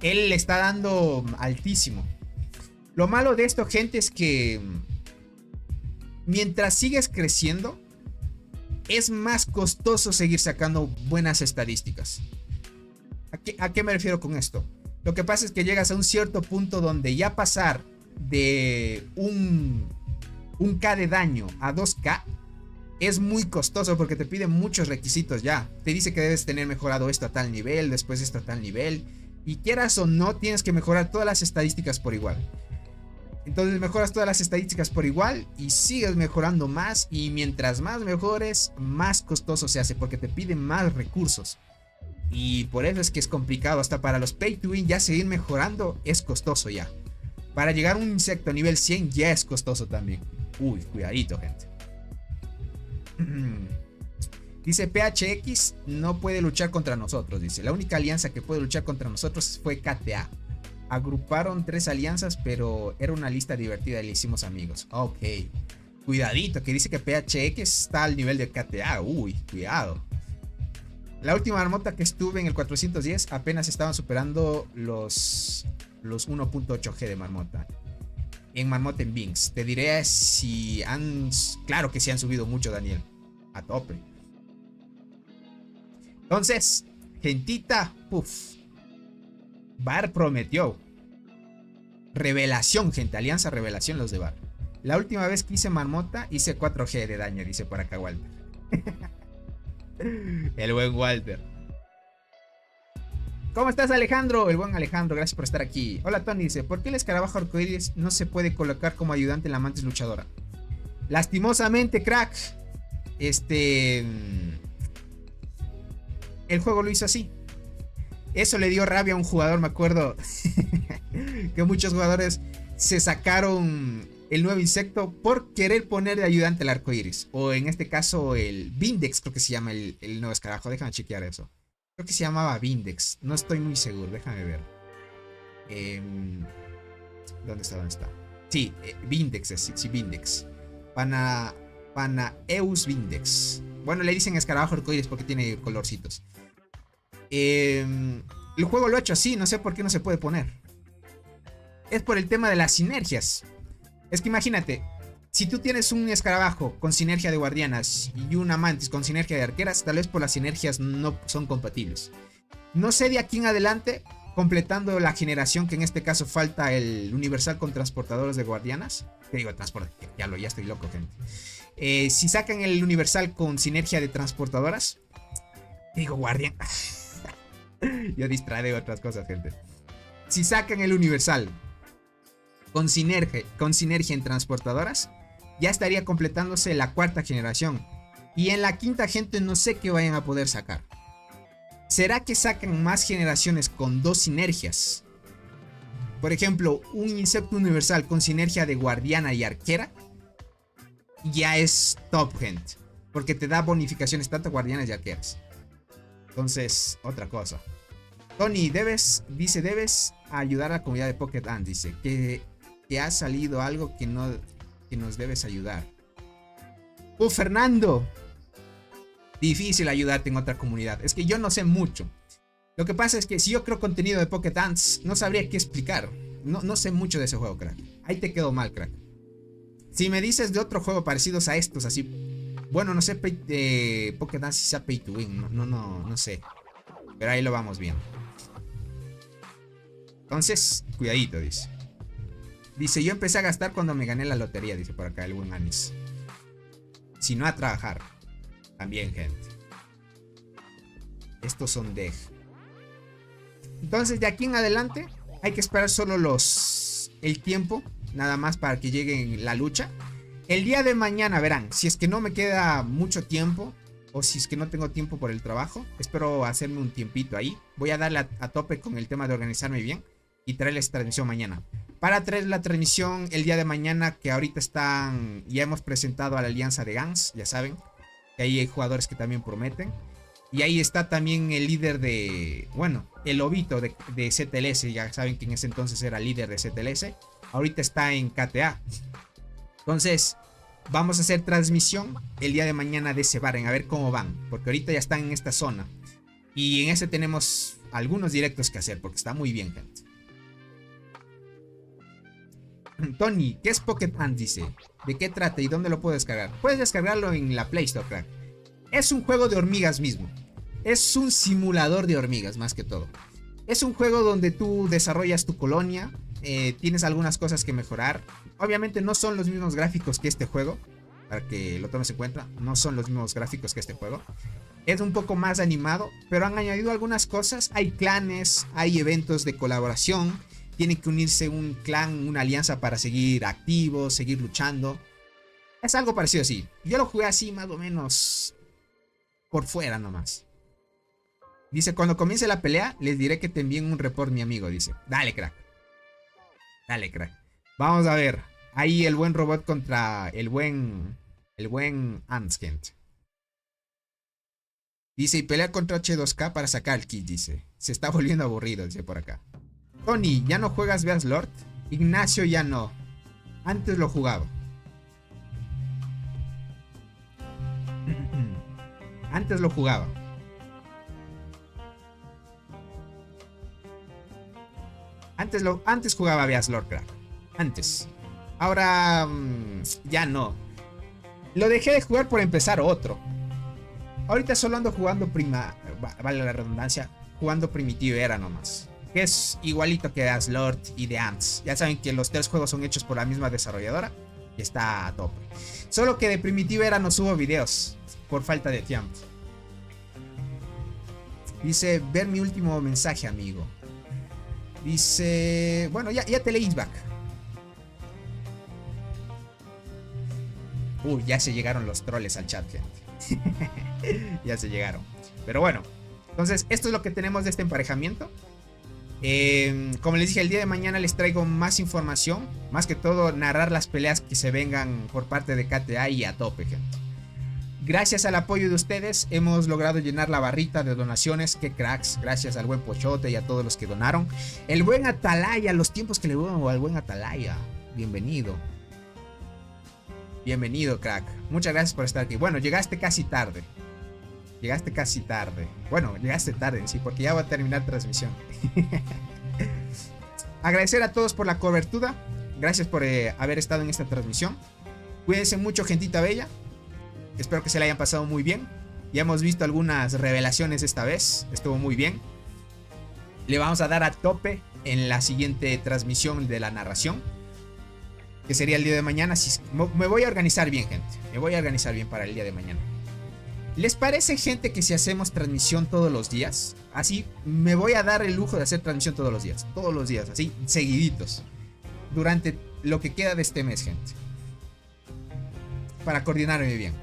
Él le está dando altísimo. Lo malo de esto, gente, es que mientras sigues creciendo, es más costoso seguir sacando buenas estadísticas. ¿A qué me refiero con esto? Lo que pasa es que llegas a un cierto punto donde ya pasar de un K de daño a 2K es muy costoso porque te piden muchos requisitos ya. Te dice que debes tener mejorado esto a tal nivel, después esto a tal nivel. Y quieras o no, tienes que mejorar todas las estadísticas por igual. Entonces mejoras todas las estadísticas por igual y sigues mejorando más. Y mientras más mejores, más costoso se hace porque te piden más recursos. Y por eso es que es complicado. Hasta para los pay to win ya seguir mejorando es costoso ya. Para llegar a un insecto a nivel 100 ya es costoso también. Uy, cuidadito, gente. Dice PHX no puede luchar contra nosotros. Dice, la única alianza que puede luchar contra nosotros fue KTA. Agruparon 3 alianzas, pero era una lista divertida y le hicimos amigos. Ok, cuidadito, que dice que PHX está al nivel de KTA. Uy, cuidado. La última marmota que estuve en el 410 apenas estaban superando los 1.8G de marmota. En marmota en Binks. Te diré si han... Claro que sí han subido mucho, Daniel. A tope. Entonces, gentita, puff. Bar prometió. Revelación, gente. Alianza Revelación los de Bar. La última vez que hice marmota hice 4G de daño, dice por acá Walter. El buen Walter. ¿Cómo estás, Alejandro? El buen Alejandro, gracias por estar aquí. Hola, Tony, dice, ¿por qué el escarabajo arcoíris no se puede colocar como ayudante en la mantis luchadora? Lastimosamente, crack. El juego lo hizo así. Eso le dio rabia a un jugador, me acuerdo. Que muchos jugadores se sacaron el nuevo insecto por querer poner de ayudante el arcoíris. O en este caso el Vindex, creo que se llama el nuevo escarabajo. Déjame chequear eso. Creo que se llamaba Vindex. No estoy muy seguro, déjame ver. ¿Dónde está? Sí, Vindex, sí, Vindex. Panaeus Vindex. Bueno, le dicen escarabajo arcoíris porque tiene colorcitos. El juego lo ha hecho así, no sé por qué no se puede poner. Es por el tema de las sinergias. Es que imagínate, si tú tienes un escarabajo con sinergia de guardianas y una mantis con sinergia de arqueras, tal vez por las sinergias no son compatibles. No sé de aquí en adelante, completando la generación, que en este caso falta el universal con transportadores de guardianas. ¿Qué digo? Ya estoy loco, gente. Si sacan el universal con sinergia de transportadoras, digo guardián. Yo distraeré de otras cosas, gente. Si sacan el universal con sinergia en transportadoras, ya estaría completándose la cuarta generación. Y en la quinta, gente, no sé qué vayan a poder sacar. ¿Será que sacan más generaciones con 2 sinergias? Por ejemplo, un Insecto universal con sinergia de guardiana y arquera ya es top, gente, porque te da bonificaciones tanto guardianas y arqueras. Entonces, otra cosa. Tony, debes ayudar a la comunidad de Pocket Ant. Dice que ha salido algo que nos debes ayudar. Fernando. Difícil ayudarte en otra comunidad. Es que yo no sé mucho. Lo que pasa es que si yo creo contenido de Pocket Ants, no sabría qué explicar. No sé mucho de ese juego, crack. Ahí te quedo mal, crack. Si me dices de otro juego parecidos a estos, así... Bueno, no sé Pocket Ants si sea Pay to Win. No sé. Pero ahí lo vamos viendo. Entonces, cuidadito, dice. Dice, yo empecé a gastar cuando me gané la lotería, dice por acá el buen Anis. Si no, a trabajar. También, gente. Estos son dej. Entonces, de aquí en adelante, hay que esperar solo el tiempo, nada más para que llegue la lucha. El día de mañana, verán, si es que no me queda mucho tiempo, o si es que no tengo tiempo por el trabajo, espero hacerme un tiempito ahí. Voy a darle a tope con el tema de organizarme bien y traerles transmisión mañana. Para traer la transmisión el día de mañana, que ahorita ya hemos presentado a la alianza de Gans, ya saben. Que ahí hay jugadores que también prometen. Y ahí está también el líder el lobito de ZLS. Ya saben que en ese entonces era líder de ZLS. Ahorita está en KTA. Entonces, vamos a hacer transmisión el día de mañana de ese Baren. A ver cómo van. Porque ahorita ya están en esta zona. Y en ese tenemos algunos directos que hacer. Porque está muy bien, gente. Tony, ¿qué es Pocket Ant? Dice. ¿De qué trata y dónde lo puedo descargar? Puedes descargarlo en la Play Store, crack. Es un juego de hormigas mismo. Es un simulador de hormigas, más que todo. Es un juego donde tú desarrollas tu colonia. Tienes algunas cosas que mejorar. Obviamente no son los mismos gráficos que este juego. Para que lo tomes en cuenta. No son los mismos gráficos que este juego. Es un poco más animado. Pero han añadido algunas cosas. Hay clanes, hay eventos de colaboración. Tiene que unirse un clan, una alianza para seguir activos, seguir luchando. Es algo parecido así. Yo lo jugué así más o menos por fuera nomás. Dice, cuando comience la pelea, les diré que te envíen un report, mi amigo. Dice, dale, crack. Dale, crack. Vamos a ver. Ahí el buen robot contra el buen Antskent. Dice, y pelea contra H2K para sacar el kit, dice. Se está volviendo aburrido, dice por acá. Tony, ¿ya no juegas Beas Lord? Ignacio, ya no. Antes lo jugaba. Antes lo jugaba. Antes jugaba Beas Lord, crack. Antes. Ahora ya no. Lo dejé de jugar por empezar otro. Ahorita solo ando jugando vale la redundancia, jugando Primitivera nomás. Que es igualito que de Aslord y de Ants. Ya saben que los 3 juegos son hechos por la misma desarrolladora. Y está a tope. Solo que de Primitivera no subo videos por falta de tiempo. Dice, ver mi último mensaje, amigo. Dice, bueno, ya te leí, back. Uy, ya se llegaron los troles al chat, gente. Ya se llegaron. Pero bueno, entonces esto es lo que tenemos de este emparejamiento. Como les dije, el día de mañana les traigo más información. Más que todo, narrar las peleas que se vengan por parte de KTA y a tope, gente. Gracias al apoyo de ustedes hemos logrado llenar la barrita de donaciones. Qué cracks, gracias al buen Pochote y a todos los que donaron. El buen Atalaya, los tiempos que le doy al buen Atalaya. Bienvenido. Bienvenido, crack. Muchas gracias por estar aquí. Bueno, llegaste casi tarde. Bueno, llegaste tarde, sí, porque ya va a terminar transmisión. Agradecer a todos por la cobertura. Gracias por haber estado en esta transmisión. Cuídense mucho, gentita bella. Espero que se la hayan pasado muy bien. Ya hemos visto algunas revelaciones esta vez. Estuvo muy bien. Le vamos a dar a tope en la siguiente transmisión de la narración, que sería el día de mañana. Me voy a organizar bien, gente. Me voy a organizar bien para el día de mañana. ¿Les parece, gente, que si hacemos transmisión todos los días? Así me voy a dar el lujo de hacer transmisión todos los días, así, seguiditos. Durante lo que queda de este mes, gente. Para coordinarme bien.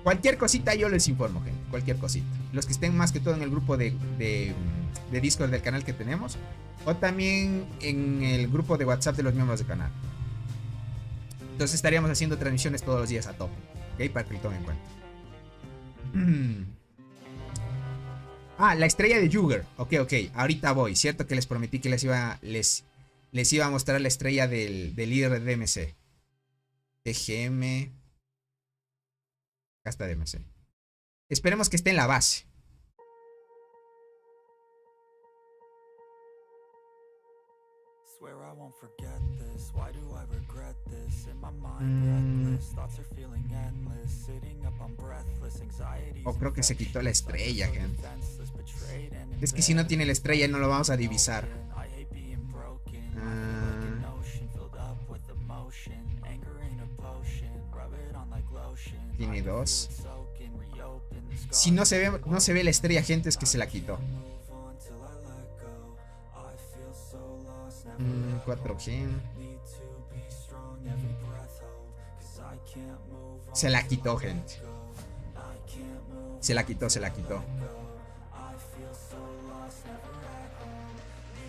Cualquier cosita yo les informo, gente. Cualquier cosita. Los que estén más que todo en el grupo de Discord del canal que tenemos. O también en el grupo de WhatsApp de los miembros del canal. Entonces estaríamos haciendo transmisiones todos los días a tope. ¿Ok? Para que lo tomen en cuenta. La estrella de Jugger. Ok. Ahorita voy. Cierto que les prometí que les iba a mostrar la estrella del líder de DMC. TGM. Acá está DMC. Esperemos que esté en la base. Creo que se quitó la estrella, gente. Es que si no tiene la estrella no lo vamos a divisar. Tiene 2. Si no se ve la estrella, gente, es que se la quitó. 4G. Se la quitó, gente. Se la quitó.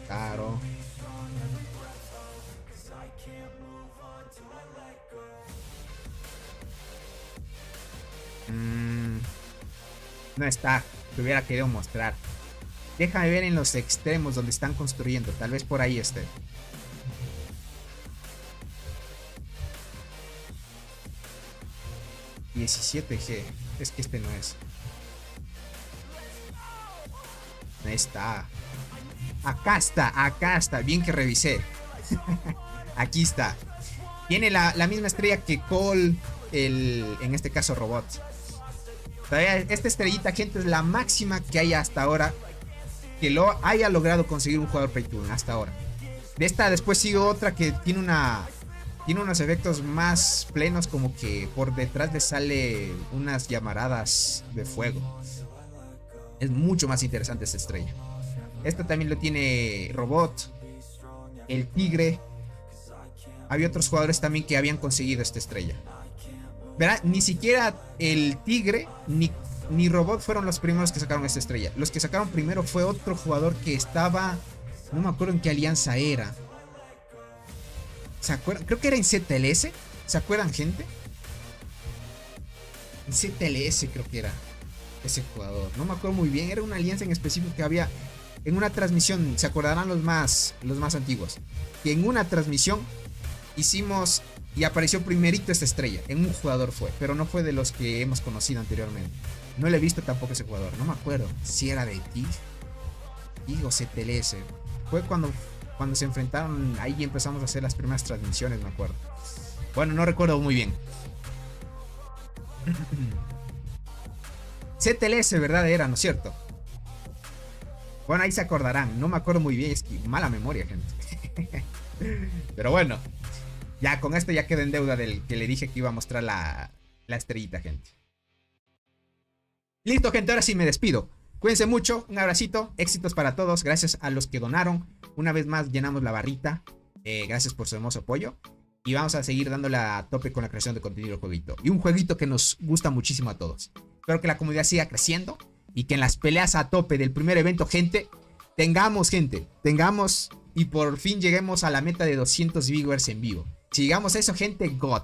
Claro. No está. Te hubiera querido mostrar. Déjame ver en los extremos donde están construyendo. Tal vez por ahí esté. $17G. Es que este no es. No está. Acá está. Bien que revisé. Aquí está. Tiene la misma estrella que Cole. En este caso Robot. Esta estrellita, gente, es la máxima que hay hasta ahora. Que lo haya logrado conseguir un jugador Pay to Win hasta ahora. De esta después sigue otra que tiene unos efectos más plenos, como que por detrás le sale unas llamaradas de fuego. Es mucho más interesante esta estrella. Esta también lo tiene Robot, el Tigre. Había otros jugadores también que habían conseguido esta estrella. Verá, ni siquiera el Tigre ni Robot fueron los primeros que sacaron esta estrella. Los que sacaron primero fue otro jugador que estaba... No me acuerdo en qué alianza era. ¿Se acuerdan? Creo que era en CTLS. ¿Se acuerdan, gente? En CTLS creo que era ese jugador. No me acuerdo muy bien. Era una alianza en específico que había en una transmisión. Se acordarán los más antiguos. Que en una transmisión hicimos... Y apareció primerito esta estrella. En un jugador fue. Pero no fue de los que hemos conocido anteriormente. No le he visto tampoco ese jugador. No me acuerdo si era de TIG o CTLS. Fue cuando se enfrentaron. Ahí empezamos a hacer las primeras transmisiones, me acuerdo. Bueno, no recuerdo muy bien. CTLS, ¿verdad? Era, ¿no es cierto? Bueno, ahí se acordarán. No me acuerdo muy bien. Es que mala memoria, gente. Pero bueno. Ya con esto ya quedé en deuda del que le dije que iba a mostrar la estrellita, gente. Listo, gente, ahora sí me despido. Cuídense mucho, un abracito, éxitos para todos. Gracias a los que donaron. Una vez más llenamos la barrita. Gracias por su hermoso apoyo. Y vamos a seguir dándole a tope con la creación de contenido del jueguito. Y un jueguito que nos gusta muchísimo a todos. Espero que la comunidad siga creciendo. Y que en las peleas a tope del primer evento, gente, tengamos y por fin lleguemos a la meta de 200 viewers en vivo. Si llegamos a eso, gente, God.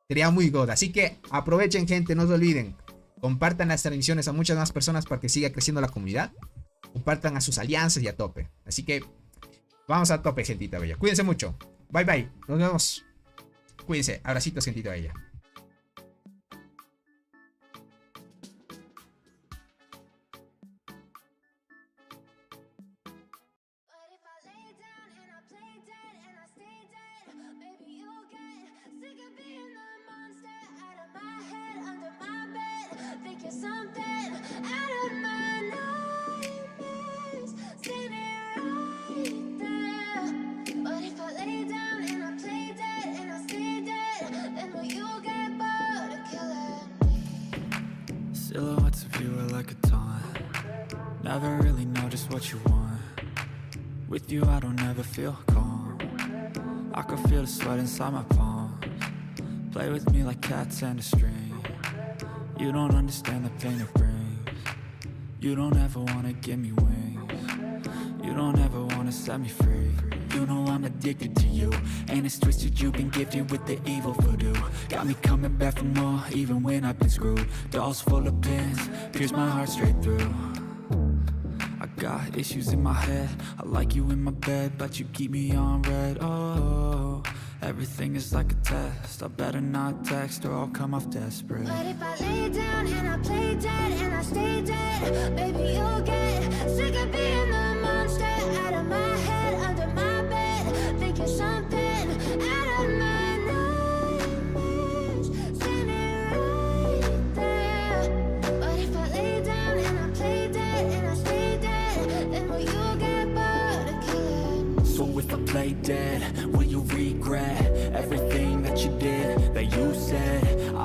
Sería muy God. Así que aprovechen, gente, no se olviden. Compartan las transmisiones a muchas más personas para que siga creciendo la comunidad. Compartan a sus alianzas y a tope. Así que vamos a tope, gentita bella. Cuídense mucho. Bye, bye. Nos vemos. Cuídense. Abracitos, gentita bella. Silhouettes of you are like a taunt. Never really know just what you want. With you I don't ever feel calm. I can feel the sweat inside my palms. Play with me like cats and a string. You don't understand the pain it brings. You don't ever wanna give me wings. You don't ever wanna set me free. You know I'm addicted to you, and it's twisted, you've been gifted with the evil voodoo. Got me coming back for more, even when I've been screwed. Dolls full of pins, pierce my heart straight through. I got issues in my head, I like you in my bed, but you keep me on red. Oh, everything is like a test, I better not text or I'll come off desperate. But if I lay down and I play dead and I stay dead, baby you'll get sick of being the monster out of my head, under my bed, thinking something out of my nightmares, standing right there. But if I lay down and I play dead and I stay dead, then will you get bored of killing me? So if I play dead,